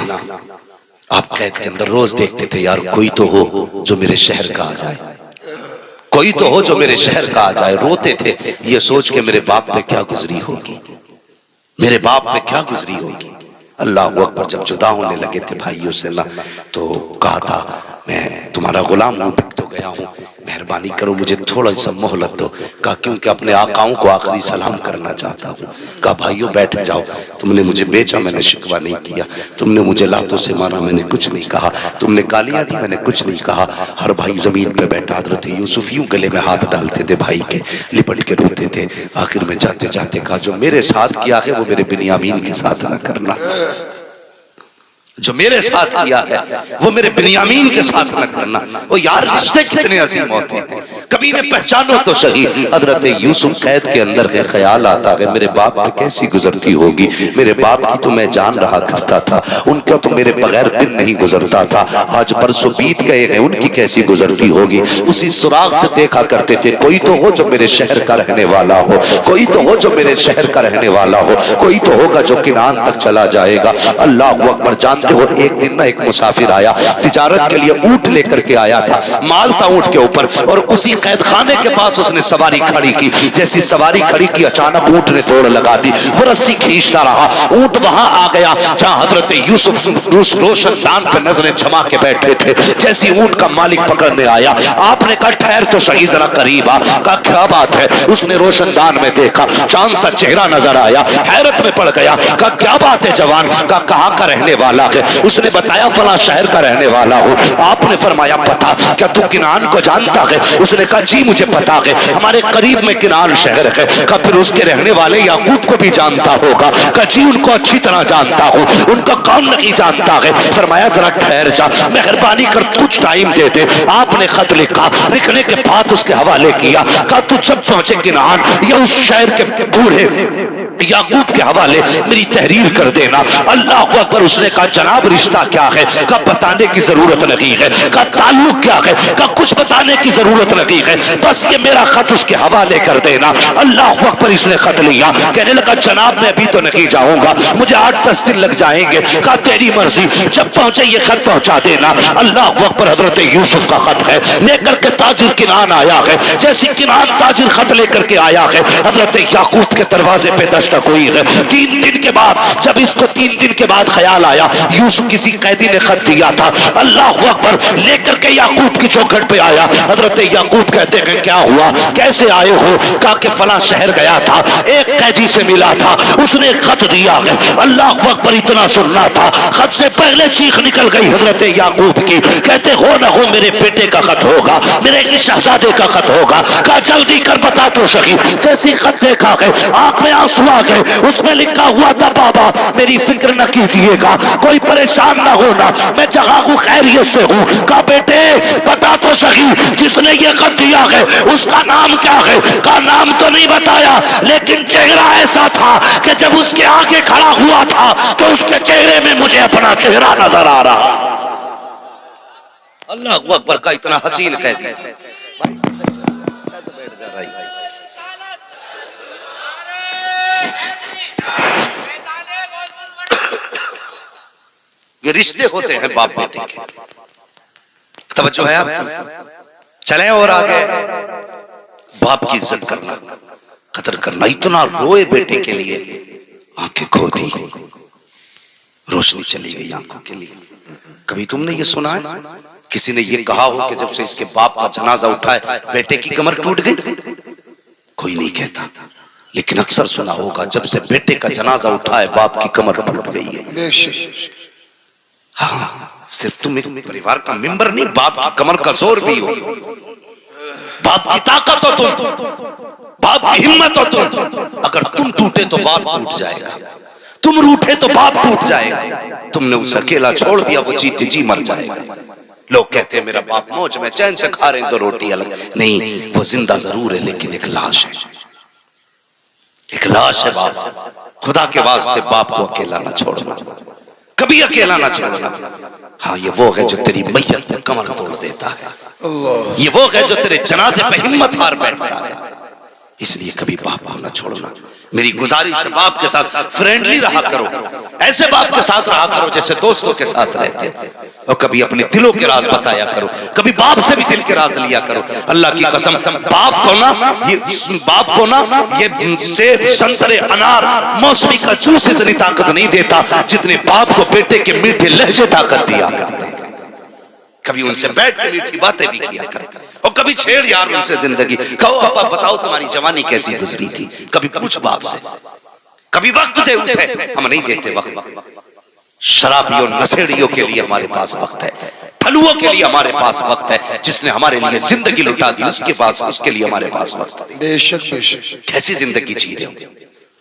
आप कैद के अंदर रोज देखते थे यार कोई तो हो जो मेरे शहर का आ जाए, कोई तो हो जो मेरे शहर का आ जाए। रोते थे ये सोच के मेरे बाप पे क्या गुजरी होगी, मेरे बाप पे क्या गुजरी होगी। अल्लाह अकबर, जब जुदा होने लगे थे भाइयों से ना, तो कहा था मैं तुम्हारा गुलाम हूं, बिक तो गया हूं, मेहरबानी करो मुझे थोड़ा सा मोहलत दो। कहा क्योंकि अपने आकाओं को आखिरी सलाम करना चाहता हूँ। कहा भाइयों बैठ जाओ, तुमने मुझे बेचा मैंने शिकवा नहीं किया, तुमने मुझे लातों से मारा मैंने कुछ नहीं कहा, तुमने गालियां दी मैंने कुछ नहीं कहा। हर भाई जमीन पे बैठा, हजरत यूसुफ यूं गले में हाथ डालते थे भाई के, लिपट के रोते थे। आखिर में जाते जाते कहा जो मेरे साथ किया है वो मेरे बिन्यामीन के साथ ना करना, जो मेरे साथ किया है वो मेरे बिन्यामीन के साथ न करना। वो यार रिश्ते कितने अजीम होते हैं, कभी ने पहचानो तो सही। हजरत यूसुफ कैद के अंदर है, ख्याल आता है मेरे बाप पे कैसी गुजरती होगी, मेरे बाप की तो मैं जान रहा करता था, उनका तो मेरे बगैर दिन नहीं गुजरता था, आज परसों बीत गए हैं उनकी कैसी गुजरती होगी। उसी सुराग से देखा करते थे कोई तो हो जो मेरे शहर का रहने वाला हो, कोई तो हो जो मेरे शहर का रहने वाला हो, कोई तो होगा जो किनान तक चला जाएगा। अल्लाह अकबर, जानते हो एक दिन ना एक मुसाफिर आया, तिजारत के लिए ऊंट लेकर के आया था, माल था ऊंट के ऊपर, और उसी कैद खाने के पास उसने सवारी खड़ी की। जैसी सवारी खड़ी की अचानक ऊंट ने दौड़ लगा दी, वो रस्सी खींचता रहा, ऊंट वहां आ गया जहां हजरत यूसुफ रोशनदान पे नजरें जमा के बैठे थे। जैसी ऊंट का मालिक पकड़ने आया, आपने कहा ठहर तो सही जरा करीब आ। कहा क्या बात है? उसने रोशनदान में देखा, चांद सा चेहरा नजर आया, हैरत में पड़ गया। कहा क्या बात है जवान? कहा कहां का रहने वाला गए? उसने बताया फला शहर का रहने वाला हो। आपने फरमाया पता, क्या तू किनान को जानता है? उसने कहा जी मुझे पता है, हमारे करीब में किनान शहर है। कहा फिर उसके रहने वाले याकूब को भी जानता होगा? कहा जी उनको अच्छी तरह जानता हूं। उनको कौन नहीं जानता है? फरमाया जरा ठहर जा, मेहरबानी कर कुछ टाइम दे दे। आपने खत लिखा, लिखने के बाद उसके हवाले किया। कहा तू जब पहुंचे किनान या उस शहर के बूढ़े याकूब के हवाले मेरी तहरीर कर देना। अल्लाह अकबर। उसने कहा जनाब रिश्ता क्या है? कहा बताने की जरूरत नहीं है। कहा ताल्लुक क्या है? कहा कुछ बताने की जरूरत नहीं है, बस ये मेरा खत उसके हवाले कर देना। अल्लाह अकबर। इसने खत लिया, कहने लगा जनाब मैं अभी तो नहीं जाऊंगा, मुझे 8-10 दिन लग जाएंगे। कहा तेरी मर्जी, जब पहुंचे ये खत पहुंचा देना। अल्लाह अकबर। हजरत यूसुफ का खत है, लेकर के ताजिर किनान आया है। जैसे किनान ताजिर खत लेकर के आया है, हजरत याकूब के दरवाजे पे दस्तक हुई है। 3 दिन के बाद, जब इसको 3 दिन के बाद ख्याल आया यूसुफ किसी कैदी ने खत दिया था, अल्लाह अकबर, लेकर के याकूब की चौखट पे आया। हजरत याकूब कहते हैं क्या हुआ, कैसे आए हो? कहा कि फला शहर गया था, एक कैदी से मिला था, उसने खत दिया है। अल्लाह अकबर। इतना सुनना था, खत से पहले चीख निकल गई हजरत याकूब की। कहते हो ना हो मेरे बेटे का खत होगा, मेरे एक शहजादे का खत होगा। कहा जल्दी कर बता तो सही। जैसी खत देखा है आंख में आंसू आ गए। उसमें लिखा हुआ था बाबा मेरी फिक्र न कीजिएगा, कोई परेशान ना होना, मैं जगह को खैरियत से हूँ। कहा बेटे बता तो सही, जिसने ये खत दिया है उसका नाम क्या है? का नाम तो नहीं बताया, लेकिन चेहरा ऐसा था कि जब उसके आगे खड़ा हुआ था तो उसके चेहरे में मुझे अपना चेहरा नजर आ रहा। अल्लाह अकबर का इतना हसीन कह दिया। ये रिश्ते होते हैं बाप बेटे के। तवज्जो है आप? चलें और आगे। बाप की इज्जत करना, कदर करना। इतना रोए बेटे के लिए, आंखें खो दी, रोशनी चली गई आंखों के लिए। कभी तुमने ये सुना है किसी ने ये कहा हो कि जब से इसके बाप का जनाजा उठाए बेटे की कमर टूट गई? कोई नहीं कहता, लेकिन अक्सर सुना होगा जब से बेटे का जनाजा उठाए बाप की कमर टूट गई है। हाँ, सिर्फ तुम एक परिवार का मेंबर नहीं, बाप की कमर का जोर भी हो, बाप की ताकत हो तुम, बाप की हिम्मत हो तुम। अगर तुम टूटे तो बाप टूट जाएगा, तुम रूठे तो बाप टूट जाएगा। तुमने उसे अकेला छोड़ दिया, वो जीते जी मर जाएगा। लोग कहते हैं मेरा बाप मौज में चैन से खा रहे हैं तो रोटी अलग नहीं, वो जिंदा जरूर है लेकिन एक लाश है, एक लाश है बाप। खुदा के वास्ते बाप को अकेला ना छोड़ना, कभी अकेला ना छोड़ना। हाँ, ये वो है जो तेरी मैयत पे कमर तोड़ देता है, ये वो है जो तेरे जनाजे पे हिम्मत हार बैठता है। इसलिए कभी बाप को ना छोड़ना। मेरी गुजारिश है बाप के साथ फ्रेंडली रहा करो, ऐसे बाप के साथ रहा करो जैसे दोस्तों के साथ रहते, और कभी अपने दिलों के राज बताया करो, कभी बाप से भी दिल के राज लिया करो। अल्लाह की कसम, बाप को ना ये सेब, संतरे, अनार, मौसमी का जूस इतनी ताकत नहीं देता जितने बाप को बेटे के मीठे लहजे ताकत दिया करते। कभी उनसे बैठ के मीठी बातें भी किया कर, और कभी छेड़ यार उनसे जिंदगी। कहो पापा बताओ तुम्हारी जवानी कैसी गुजरी थी, कभी पूछ बाप से, कभी वक्त दे उसे। हम नहीं देते वक्त। शराबियों नशेड़ियों के लिए हमारे पास वक्त है, फलुओं के लिए हमारे पास वक्त है, जिसने हमारे लिए जिंदगी लुटा दी उसके लिए हमारे पास वक्त है। बेशक बेशक। कैसी जिंदगी जी रहे हो,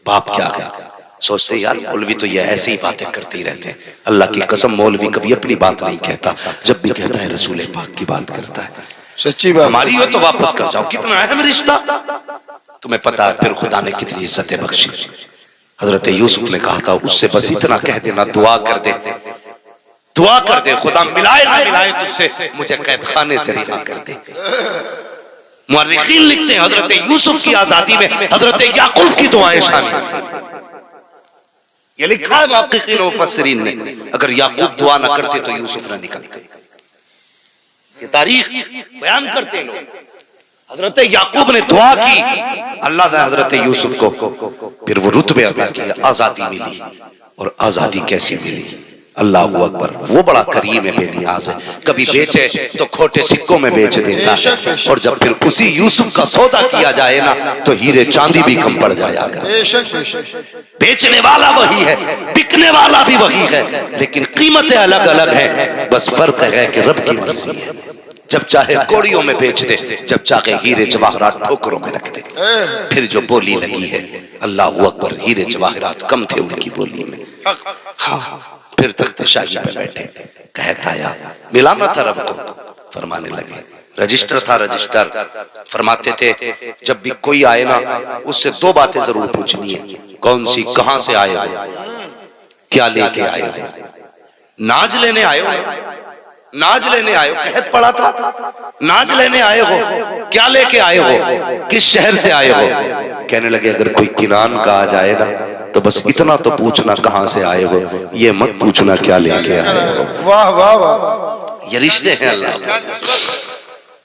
बाप क्या है सोचते यार मौलवी तो ये ऐसे ही बातें करते ही रहते हैं। अल्लाह की कसम मौलवी कभी अपनी बात नहीं कहता, जब भी कहता है रसूल पाक की बात करता है। सच्ची बात हमारी हो तो वापस कर जाओ, कितना अहम रिश्ता तुम्हें पता है। फिर खुदा ने कितनी इज्जतें बख्शी। हजरत यूसुफ ने कहा था उससे बस इतना कह देना, दुआ कर दे, दुआ कर दे, खुदा मिलाए ना मिलाए तुझसे, मुझे कैद खाने से रिहा कर दे। मुअर्रिखीन लिखते हैं हजरत यूसुफ की आजादी में हजरत याकूब की दुआएं शामिल थी। ये लिखा है मुहक्किकीन और मुफस्सिरीन ने, अगर याकूब दुआ ना करते तो यूसुफ ना निकलते। ये तारीख बयान करते हैं लोग। हजरत याकूब ने दुआ की, अल्लाह ने हजरत यूसुफ को फिर वो रुतबे अता किया, आजादी मिली। और आजादी कैसी मिली? अल्लाह अकबर, वो बड़ा करीम है, बेनियाज है। कभी बेचे तो खोटे सिक्कों में बेच देता है, और जब फिर उसी यूसुफ का सौदा किया जाए ना तो हीरे चांदी भी कम पड़ जाया। बेचने वाला वही है, बिकने वाला भी वही है, लेकिन कीमतें अलग अलग हैं। बस फर्क है कि रब की मर्जी है, जब चाहे कौड़ियों में बेच दे, जब चाहे हीरे जवाहरात ठोकरों में रख दे। फिर जो बोली लगी है, अल्लाह अकबर, हीरे जवाहरात कम थे उनकी बोली में। हाँ, फिर तख्त शाही पे बैठे, कहता आया, मिलाना था रब को, फरमाने लगे रजिस्टर था, रजिस्टर फरमाते थे जब भी कोई आए ना उससे दो बातें जरूर पूछनी है। कौन सी? कहां से आए हो, क्या लेके आए हो? नाज लेने आए हो? नाज लेने आए हो, कहत पड़ा था नाज लेने आए हो, क्या लेके आए हो, किस शहर से आए हो? कहने लगे अगर कोई किनान का आ जाए ना तो बस इतना तो पूछना कहां से आए हो, ये मत पूछना क्या लेके आए हो। वाह वाह वाह, ये रिश्ते हैं अल्लाह।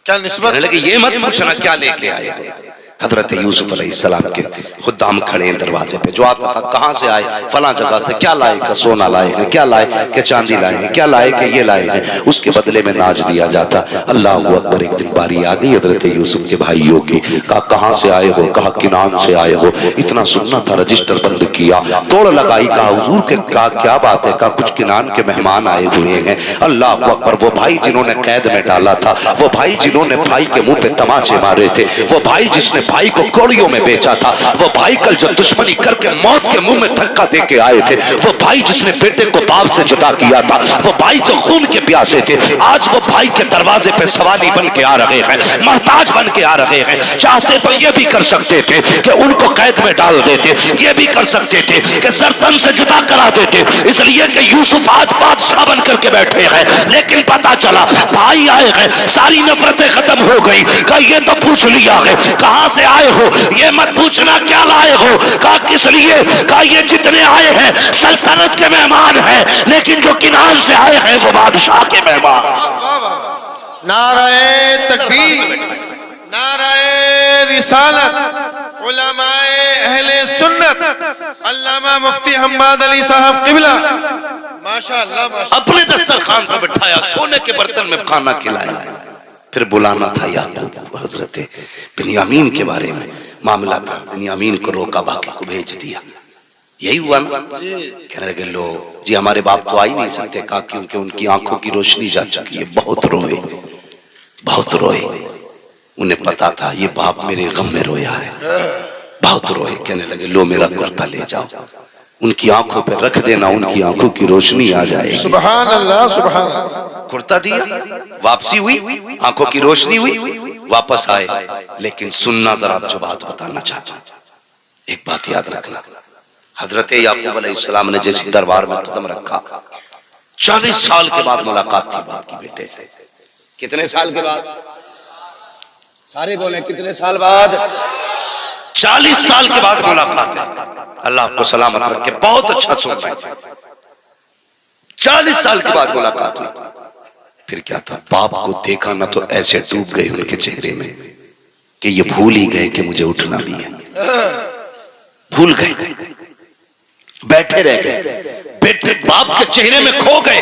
क्या निस्बत। कहने लगे ये मत पूछना क्या लेके आए हो। हजरत यूसुफ अलैहिस्सलाम के खुदाम खड़े हैं दरवाजे पे, जो आता था कहां से आए, फला जगह से, क्या लाए, का सोना लाए हैं, क्या लाए, क्या चांदी लाए हैं, क्या लाए, कि ये लाए हैं, उसके बदले में नाज दिया जाता। अल्लाह अकबर, एक दिन बारी आ गई हजरत यूसुफ के भाइयों की, कहा कहां से आए हो, कहा किनान से आए हो। इतना सुनना था, रजिस्टर बंद किया, तोड़ लगाई, कहा हुजूर के कहा क्या बात है, कहा कुछ किनान के मेहमान आए हुए हैं। अल्लाह अकबर, वो भाई जिन्होंने कैद में डाला था, वो भाई जिन्होंने भाई के मुंह पे तमाचे मारे थे, वो भाई जिसने भाई को कौड़ियों में बेचा था, वो भाई कल जो दुश्मनी करके मौत के मुंह में धक्का दे के आए थे, वो भाई जिसने बेटे को बाप से जुदा किया था, वो भाई जो खून के प्यासे थे, आज वो भाई के दरवाजे पे सवाली बन के आ रहे हैं, मोहताज बन के आ रहे हैं। चाहते तो ये भी कर सकते थे कि उनको कैद में डाल देते, ये भी कर सकते थे कि सरतन से जुदा करा देते, इसलिए कि यूसुफ आज बादशाह बन करके बैठे हैं। लेकिन पता चला भाई आए हैं, सारी नफरतें खत्म हो गई। कहा ये तो पूछ लिया है कहां से आए हो, ये मत पूछना क्या लाए हो। कहा किस लिए, कहा ये जितने आए हैं सल्तनत के मेहमान हैं, लेकिन जो किनान से आए हैं वो बादशाह के मेहमान। नाराए तकबीर, नाराए रिसालत, उलमाए अहले सुन्नत, अल्लामा मुफ्ती हम्माद अली साहब किबला, माशाअल्लाह माशाअल्लाह। अपने दस्तरखान पर बिठाया, सोने के बर्तन में खाना खिलाया। फिर बुलाना था याकूब, हजरत बिन्यामीन के बारे में मामला था, बिन्यामीन को रोका, बाकी को भेज दिया। यही हुआ ना। कहने लगे लो जी हमारे बाप तो आ ही नहीं सकते, कहा क्योंकि उनकी आंखों की रोशनी जा चुकी है। बहुत रोए, बहुत रोए, उन्हें पता था ये बाप मेरे गम में रोया है, बहुत रोए। कहने लगे लो मेरा कुर्ता ले जाओ, उनकी आंखों पर रख देना, उनकी आंखों की रोशनी आ जाएगी। सुभान अल्लाह, सुभान अल्लाह। कुर्ता दिया, वापसी हुई, आंखों की रोशनी हुई, वापस आए। लेकिन सुनना जरा, जो बात बताना चाहता हूं, एक बात याद रखना। हजरत याकूब अलैहिस्सलाम ने जैसे दरबार में कदम रखा, 40 साल के बाद मुलाकात थी बाप की बेटे से। कितने साल के बाद? सारे बोले कितने साल बाद? 40 साल के बाद मुलाकात है। अल्लाह आपको सलामत रखे, बहुत अच्छा सुन रहे हैं। 40 साल के बाद मुलाकात हुई। फिर क्या था, बाप को देखा ना तो ऐसे डूब गए उनके चेहरे में कि ये भूल ही गए कि मुझे उठना भी है। भूल गए, बैठे रह गए, बेटे बाप के चेहरे में खो गए।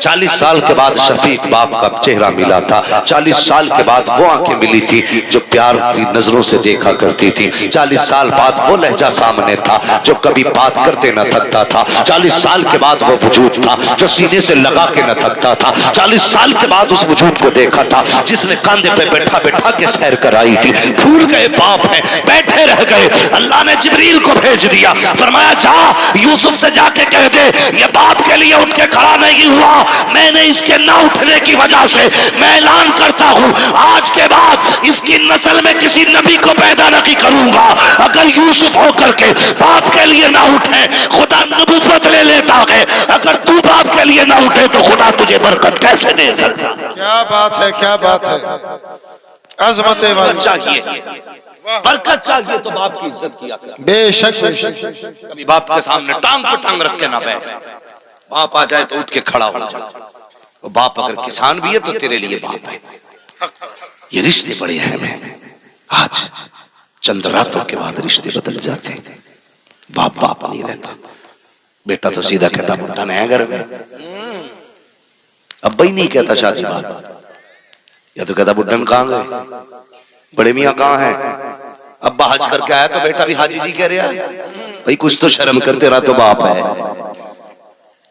40 साल के बाद शफीक बाप का चेहरा मिला था। 40 साल के बाद वो आंखें मिली थी जो प्यार की नजरों से देखा करती थी। 40 साल बाद वो लहजा सामने था जो कभी बात करते न थकता था। 40 साल के बाद वो वजूद था जो सीने से लगा के न थकता था। 40 साल के बाद उस वजूद को देखा था जिसने कंधे पे बैठा बैठा के सैर कराई थी। भूल गए बाप है, बैठे रह गए। अल्लाह ने जिब्रील को भेज दिया, फरमाया जा यूसुफ से जाके कह दे ये बाप के लिए उठ के खड़ा नहीं हुआ, मैंने इसके न उठने की वजह से मैं ऐलान करता हूं आज के बाद इसकी नस्ल में किसी नबी को पैदा नहीं करूंगा। अगर यूसुफ होकर के बाप के लिए ना उठे खुदा नबूवत ले लेता है, अगर तू बाप के लिए ना उठे तो खुदा तुझे बरकत कैसे दे सकता। क्या बात है, क्या बात है, अजमत चाहिए, बरकत चाहिए तो बाप की इज्जत किया कर। बेशक बेशक। कभी बाप के सामने टांग पर टांग रख के ना बैठ, बाप आ जाए तो उठ के खड़ा हो जा। वो बाप अगर किसान भी है तो तेरे लिए बाप है। ये रिश्ते बड़े अहम हैं। आज चंद रातों के बाद रिश्ते बदल जाते हैं, बाप बाप नहीं रहता। बेटा तो सीधा कहता बुढ़ा नहीं है घर में, अब भाई नहीं कहता शादी बात, या तो कहता बुढ़न कहाँ गए, बड़े मियाँ कहाँ हैं, अब्बा हज करके आया तो बेटा भी हाजी जी कह रहा है, भाई कुछ तो शर्म कर, तेरा तो बाप है,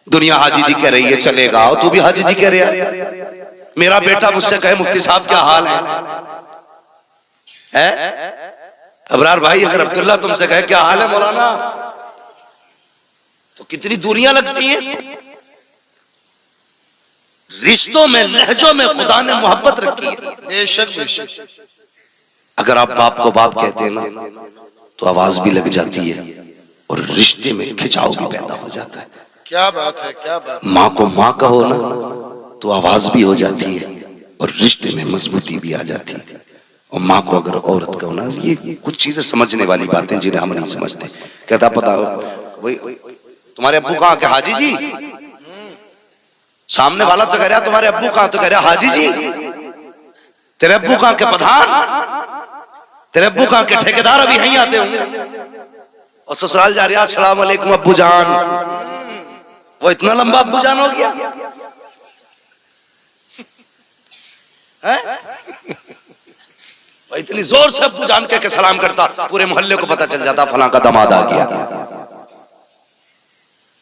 दुनिया हाजी जी कह रही है चलेगा, तू भी हाजी जी कह रहा है। मेरा बेटा मुझसे कहे मुफ्ती साहब क्या हाल है? अबरार भाई अगर अब्दुल्ला तुमसे कहे क्या हाल है मौलाना, तो कितनी दूरियां लगती हैं। रिश्तों में, लहजों में खुदा ने मोहब्बत रखी है। बेशक बेशक। अगर आप बाप को बाप कहते हैं ना तो आवाज भी लग जाती है और रिश्ते में खिंचाव भी पैदा हो जाता है। क्या बात है, क्या बात। माँ को माँ कहो ना तो आवाज भी हो जाती है और रिश्ते में मजबूती भी आ जाती है। और माँ को अगर औरत कहो ना, ये कुछ चीजें समझने वाली बातें जिन्हें हम नहीं समझते। कहता पता भाई तुम्हारे अब्बू कहाँ के, हाजी जी। सामने वाला तो कह रहा तुम्हारे अब्बू कहाँ, तो कह रहा हाजी जी। तेरे अब्बू कहाँ के प्रधान, तेरे अब्बू कहाँ के ठेकेदार अभी यहीं आते होंगे। और ससुराल जा रहा अस्सलाम वालेकुम अब्बू जान, वो इतना लंबा अब्बू जान हो गया है? इतनी जोर से अब्बू जान के सलाम करता, पूरे मोहल्ले को पता चल जाता फलां का दामाद आ गया।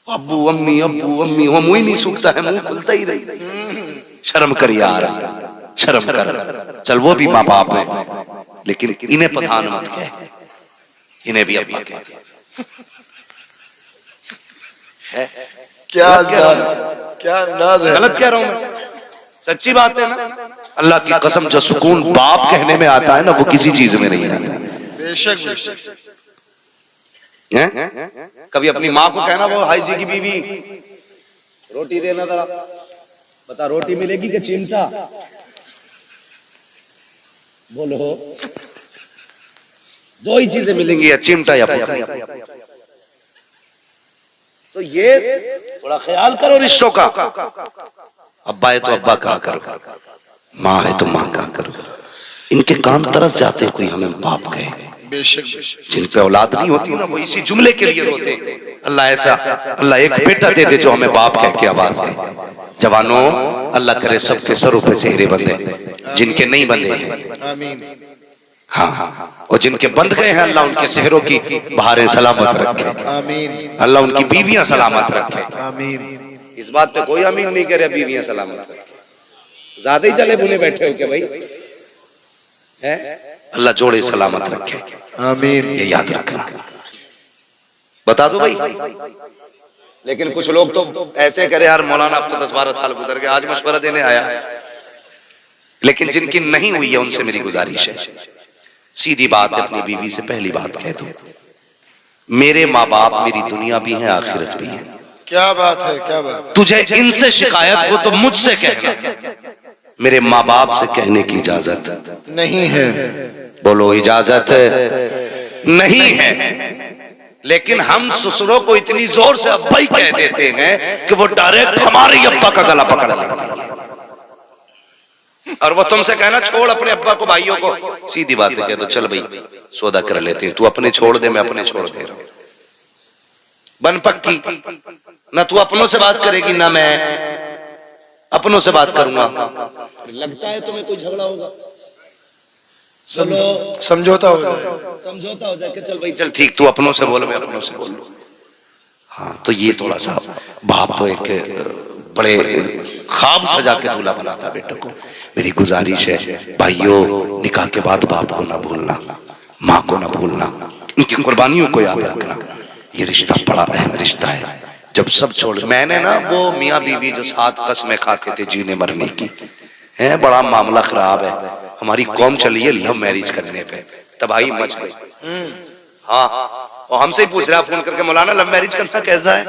अब्बू अम्मी वो मुंह ही नहीं सूखता है, मुंह खुलता ही रही। शर्म कर यार, शर्म कर। चल वो भी माँ बाप है, लेकिन इन्हें प्रधान मत कह, इन्हें भी अब्बा कह। क्या अंदाज है। गलत कह रहा हूं मैं, सच्ची बात है ना। अल्लाह की कसम, जो सुकून बाप कहने में आता है ना वो किसी चीज में नहीं आता। बेशक बेशक। कभी अपनी माँ को कहना, वो हाई जी की बीवी, रोटी देना जरा, बता रोटी मिलेगी कि चिमटा, बोलो दो ही चीजें मिलेंगी, या चिमटा या पकड़ी। तो ये थोड़ा ख्याल करो रिश्तों का। अब्बा है तो अब्बा कहा करो, माँ है तो माँ कहा करो। इनके काम तरस जाते हैं कोई हमें बाप कहे। बेशक बेशक। जिन पे औलाद नहीं होती ना वो इसी जुमले के लिए रोते हैं, अल्लाह ऐसा, अल्लाह एक बेटा दे दे जो हमें बाप कह के आवाज दे। जवानों, अल्लाह करे सबके सरों पे सेहरे बंधे, जिनके नहीं बंधे हैं आमीन। हाँ, और जिनके बंध गए हैं अल्लाह उनके सेहरों की बहारें सलामत रखे, आमीन। अल्लाह उनकी बीवियां सलामत रखे। आमीन। इस बात पे कोई आमीन नहीं कह रहा, बीवियां सलामत रखे। ज्यादा ही चले बुने बैठे हो क्या भाई है? अल्लाह जोड़े सलामत रखे, आमीन। ये याद रखना। बता दो भाई। लेकिन कुछ लोग तो ऐसे करे, यार मौलाना अब तो 10-12 साल गुजर गए, आज मशवरा देने आया। लेकिन जिनकी नहीं हुई है उनसे मेरी गुजारिश है, सीधी बात है, अपनी बीवी से पहली बात कह दो, मेरे माँ बाप मेरी दुनिया भी है आखिरत भी है। क्या बात है, क्या बात। तुझे इनसे शिकायत हो तो मुझसे कहना, मेरे माँ बाप से कहने की इजाजत नहीं है। बोलो इजाजत नहीं है। लेकिन हम ससुरों को इतनी जोर से अब्बा ही कह देते हैं कि वो डायरेक्ट हमारे अब्बा का गला पकड़ लेते हैं। और वो तुमसे कहना छोड़ अपने अब्बा को, भाइयों को, सीधी बात है कह दो, चल भाई सौदा कर लेते हैं, तू अपने छोड़ दे, मैं अपने छोड़ दे रहा हूं, बन पक्की। ना तू अपनों से बात करेगी ना मैं अपनों से बात करूंगा। लगता है तुम्हें कोई झगड़ा होगा, समझौता हो जाए, समझौता हो जाए कि चल भाई चल ठीक, तू अपनों से बोल मैं अपनों से बोल लूं। हाँ, तो ये थोड़ा सा बाप एक बड़े ख्वाब सजा के दूल्हा बनाता बेटे को। मेरी गुजारिश है भाइयों, निकाह के बाद बाप को ना भूलना, माँ को ना भूलना, इनकी कुर्बानियों को याद रखना। ये रिश्ता बड़ा अहम रिश्ता है। जब सब छोड़, मैंने ना वो मियाँ बीवी जो 7 कसमें खाते थे जीने मरने की, है बड़ा मामला खराब है। हमारी कौम चली है लव मैरिज करने पे, तबाही मच गई। हाँ, और हमसे ही पूछ रहा फोन करके, मौलाना लव मैरिज करना कैसा है?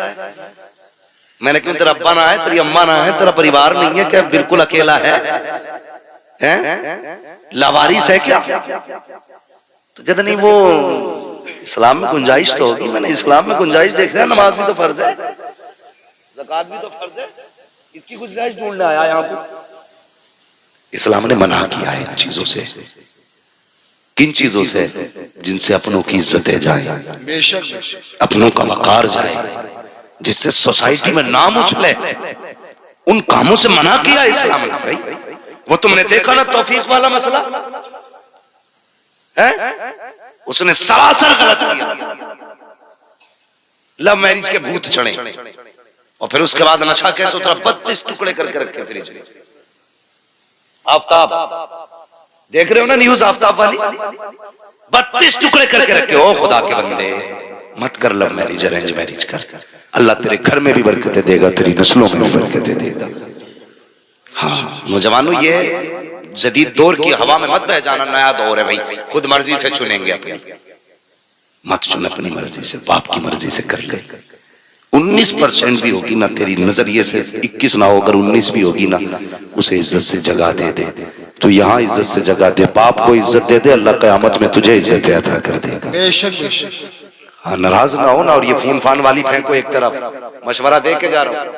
मैंने क्यों, तेरा अब्बा ना है, तेरी अम्मा ना है, तेरा परिवार नहीं है क्या, बिल्कुल अकेला है? लावारिस है क्या? तो कहते नहीं, वो इस्लाम में गुंजाइश तो होगी। मैंने इस्लाम में गुंजाइश देख रहा है, नमाज भी तो फर्ज है, ज़कात भी तो फर्ज है, इसकी गुंजाइश ढूंढने आया यहाँ पे। इस्लाम ने मना किया है इन चीजों से। किन चीजों से? जिनसे अपनों की इज्जतें जाए, बेशक अपनों का वकार जाए, जिससे सोसाइटी में नाम उछले, उन कामों से मना किया इस्लाम ने भाई। वो तुमने देखा ना तौफीक वाला मसला है, उसने सरासर गलत किया, लव मैरिज के भूत चढ़े, और फिर उसके बाद नशा कैसे उतरा, 32 टुकड़े करके रखे फ्रिज में। आफ्ताब देख रहे हो ना न्यूज, आफ्ताब वाली 32 टुकड़े करके रखे। ओ खुदा के बंदे, मत कर लव मैरिज, अरेंज मैरिज कर। अल्लाह तेरे घर में भी बरकतें देगा, तेरी नस्लों में भी बरकतें देगा। हाँ नौजवानों, ये जदीद दौर की हवा में मत बह जाना, नया दौर है भाई, खुद मर्जी से चुनेंगे अपनी, मत चुन अपनी मर्जी से, बाप की मर्जी से कर ले। 19% भी होगी ना तेरी नजरिए से, 21 ना होकर 19 भी होगी ना, उसे इज्जत से जगह दे दे। तो यहाँ इज्जत से जगह दे, बाप को इज्जत दे दे, अल्लाह क़यामत में तुझे इज्जत अता कर देगा। बेशक बेशक। हाँ नाराज ना हो ना, और ये फोन फान वाली फेंको एक तरफ। मशवरा दे के जा रहा हूँ,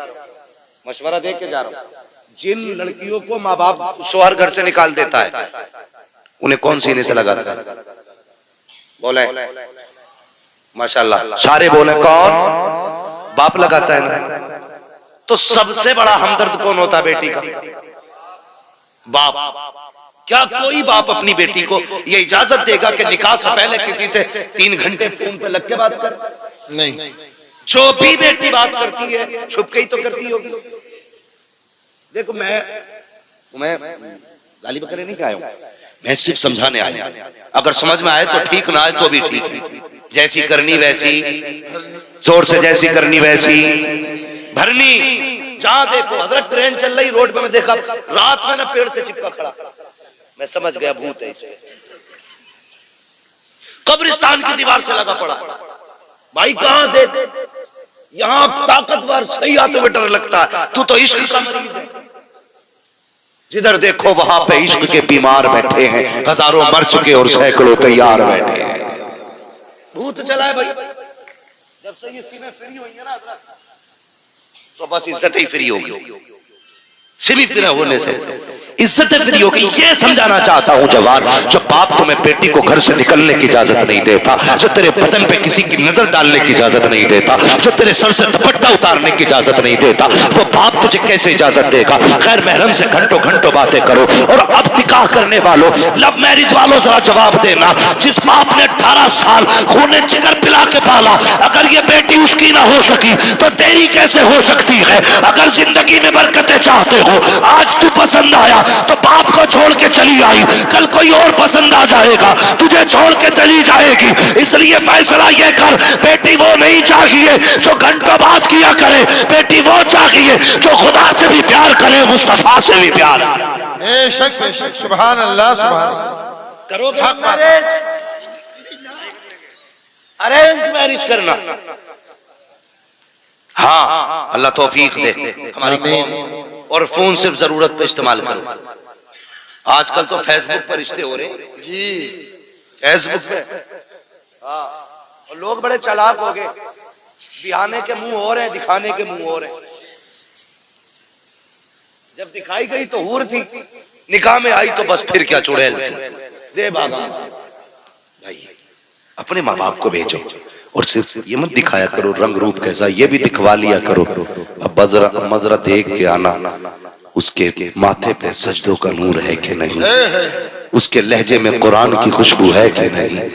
मशवरा दे के जा रहा हूँ। जिन लड़कियों को माँ बाप शोहर घर से निकाल देता है, उन्हें कौन सीने से लगाता है? बोले माशाल्लाह, सारे बोले कौन? बाप लगाता है ना। तो सबसे बड़ा हमदर्द कौन होता है बेटी का? बाप। क्या कोई बाप अपनी बेटी को ये इजाजत देगा कि निकाह से पहले किसी से 3 घंटे फोन पे लग के बात कर? नहीं। जो भी बेटी बात करती है छुप के ही तो करती होगी। देखो मैं तुम्हें गाली बकरे नहीं आया हूं, मैं सिर्फ समझाने आया हूं। अगर समझ में आए तो ठीक, ना आए तो भी ठीक है। जैसी करनी वैसी, जोर से जैसी करनी वैसी भरनी। जहां देखो हजरत ट्रेन चल रही, रोड पे मैं देखा रात में ना पेड़ से चिपका खड़ा, मैं समझ गया भूत है इसमें। कब्रिस्तान की दीवार से लगा पड़ा। भाई कहां देख, यहां ताकतवर सही आते हुए डर लगता है, तू तो इश्क का मरीज है। जिधर देखो वहां पे इश्क के बीमार बैठे हैं, हजारों मर चुके और सैकड़ों तैयार बैठे हैं। भूत चला है भाई। जब से ये सीने फ्री हुई है ना तो बस इज्जत ही फ्री होगी। सिमी फ्री होने से इज्जत फ्री होगी। ये समझाना चाहता हूं जवान, जब बाप तुम्हें बेटी को घर से निकलने की इजाजत नहीं देता, जो तेरे बदन पे किसी की नजर डालने की इजाजत नहीं देता, जो तेरे सर से दुपट्टा उतारने की इजाजत नहीं देता, वो बाप तुझे कैसे इजाजत देगा? खैर महरम से घंटों घंटों बातें करो। और अब निकाह करने वालों, लव मैरिज वालों, जरा जवाब देना। जिस बाप ने 18 साल खूने जिगर पिला के पाला, अगर ये बेटी उसकी ना हो सकी तो तेरी कैसे हो सकती है? अगर जिंदगी में बरकतें चाहते हो, आज तू पसंद आया तो बाप को छोड़ के चली आई, कल कोई और पसंद आ जाएगा, तुझे छोड़ के चली जाएगी। इसलिए फैसला ये कर, बेटी वो नहीं चाहिए जो घंटों बात किया करे, बेटी वो चाहिए जो खुदा से भी प्यार करे, मुस्तफा से भी प्यार। बेशक बेशक, सुभान अल्लाह सुभान अल्लाह। करोगे अरेंज मैरिज करना? हाँ अल्लाह तौफीक दे हमारी कौम। और फोन सिर्फ जरूरत पे इस्तेमाल करो। आजकल तो फेसबुक पर रिश्ते हो रहे जी, फेसबुक पे। हाँ, और लोग बड़े चालाक हो गए, दिखाने के मुंह हो रहे हैं, दिखाने के मुंह हो रहे हैं। जब दिखाई गई तो हूर थी, निकाह में आई तो बस फिर क्या चुड़ैल थी। दे बाबा भाई, अपने माँ बाप को भेजो और सिर्फ ये मत दिखाया करो रंग रूप कैसा, ये भी दिखवा लिया करो। अब मजरा देख के आना, उसके माथे पे सजदों का नूर है कि नहीं, उसके लहजे में कुरान की खुशबू है कि नहीं,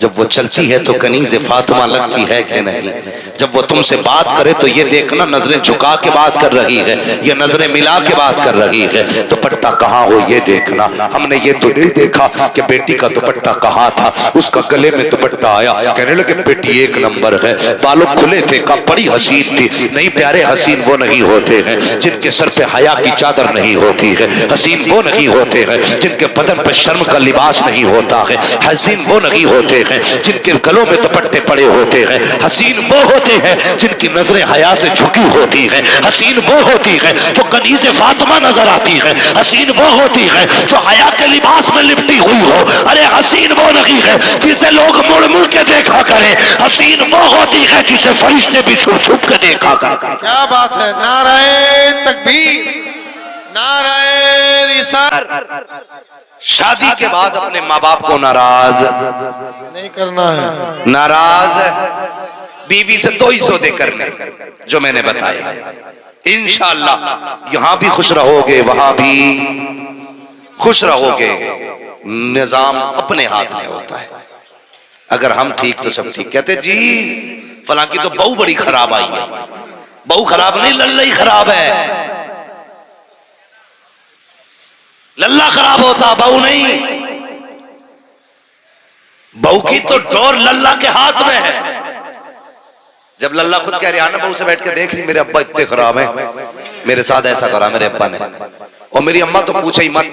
जब वो चलती है तो कनीज़े फातिमा लगती है कि नहीं, जब वो तुमसे बात करे तो ये देखना नजरें झुका के बात कर रही है, ये नजरें मिला के बात कर रही है। दुपट्टा कहाँ हो ये देखना। हमने ये तो नहीं देखा कि बेटी का दुपट्टा कहाँ था, उसका गले में दुपट्टा आया, कहने लगे बेटी एक नंबर है, बालों खुले थे, का बड़ी हसीन थी। नहीं प्यारे, हसीन वो नहीं होते हैं जिनके सर पे हया की चादर नहीं होती है, हसीन वो नहीं होते हैं जिनके बदन पे शर्म का लिबास नहीं होता है, हसीन वो नहीं होते हैं जिनके गलों में दुपट्टे पड़े होते हैं, हसीन वो होते हैं जिनकी नजरें हया से झुकी होती हैं, हसीन वो होती है जो कनीज़े फातिमा नजर आती है, हसीन वो होती है जो हया के लिबास में लिपटी हुई हो। अरे हसीन वो नहीं है जिसे लोग मुड़ मुड़ के देखा करें, हसीन वो होती है जिसे फरिश्ते भी छुप छुप के देखा करें। क्या बात है, नाराए तकबीर, नाराए रिसालत, शादी के बाद अपने माँ बाप को नाराज नहीं करना है। नाराज बीवी से 2 ही सौदे करने जो मैंने बताया। इंशाअल्लाह यहां भी खुश रहोगे, वहां भी खुश रहोगे। निजाम अपने हाथ में होता है। अगर हम ठीक तो सब ठीक। कहते जी फलां की तो बहू बड़ी खराब आई है। बहू खराब नहीं, लल्ला ही खराब है। लल्ला खराब होता, बहू नहीं। बहू की तो डोर लल्ला के हाथ में है। जब लल्ला खुद कह रहा है ना, बहू से बैठ के देख रही, मेरे अब्बा इतने खराब है, मेरे साथ ऐसा करा मेरे अब्बा ने, और मेरी अम्मा तो पूछे ही मत,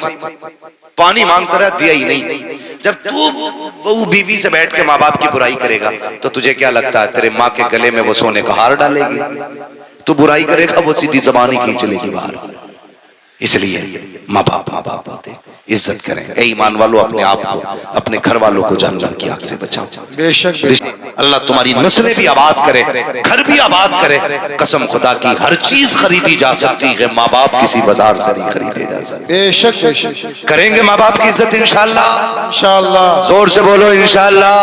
पानी मांगता रहा दिया ही नहीं। जब तू बहू बीवी से बैठ के माँ बाप की बुराई करेगा तो तुझे क्या लगता है तेरे माँ के गले में वो सोने का हार डालेगी? तू बुराई करेगा वो सीधी जबान ही खींच लेगी बाहर। इसलिए माँ बाप होते, इज्जत करें। ए ईमान वालों, अपने आप को, अपने घर वालों को जहन्नम की आग से बचाओ। बेशक अल्लाह तुम्हारी नस्लें भी आबाद करे, घर भी आबाद करे। कसम खुदा की हर चीज खरीदी जा सकती है, माँ बाप किसी बाजार से नहीं खरीदे जा सकते। बेशक करेंगे माँ बाप की इज्जत इंशाअल्लाह। इंशाअल्लाह। जोर से बोलो इंशाअल्लाह।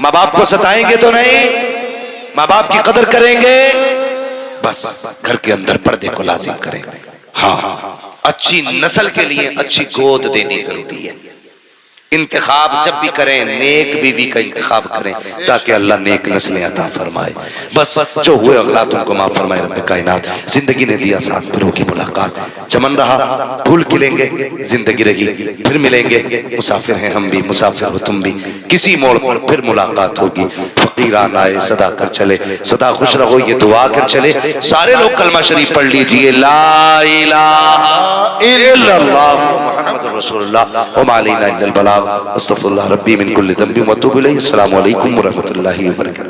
माँ बाप को सताएंगे तो नहीं, माँ बाप की कदर करेंगे। बस घर के अंदर पर्दे को लाजिम करें। हाँ, अच्छी नस्ल के लिए अच्छी गोद देनी जरूरी है। इंतखाब जब भी करें नेक बीवी का इंतखाब करें ताकि अल्लाह नेक नस्लें अता फरमाए। बस जो हुए अगलात उनको माफ फरमाए रब्बे कायनात। जिंदगी ने दिया साथ, फिर की मुलाकात। चमन रहा फूल खिलेंगे, जिंदगी रही फिर मिलेंगे। मुसाफिर हैं हम भी, मुसाफिर हो तुम भी, किसी मोड़ पर फिर मुलाकात होगी। फकीरान आए सदा कर चले, सदा खुश रहो ये दुआ कर चले। सारे लोग कलमा शरीफ पढ़ लीजिए, ला इलाहा इल्लल्लाह मुहम्मदुर रसूलुल्लाह व मा अलैना इल्लल बलाग। अस्तगफिरुल्लाह रब्बी मिन कुल्ली ज़ंबिन व अतूबु इलैहि। अस्सलामु अलैकुम व रहमतुल्लाहि व बरकातहू।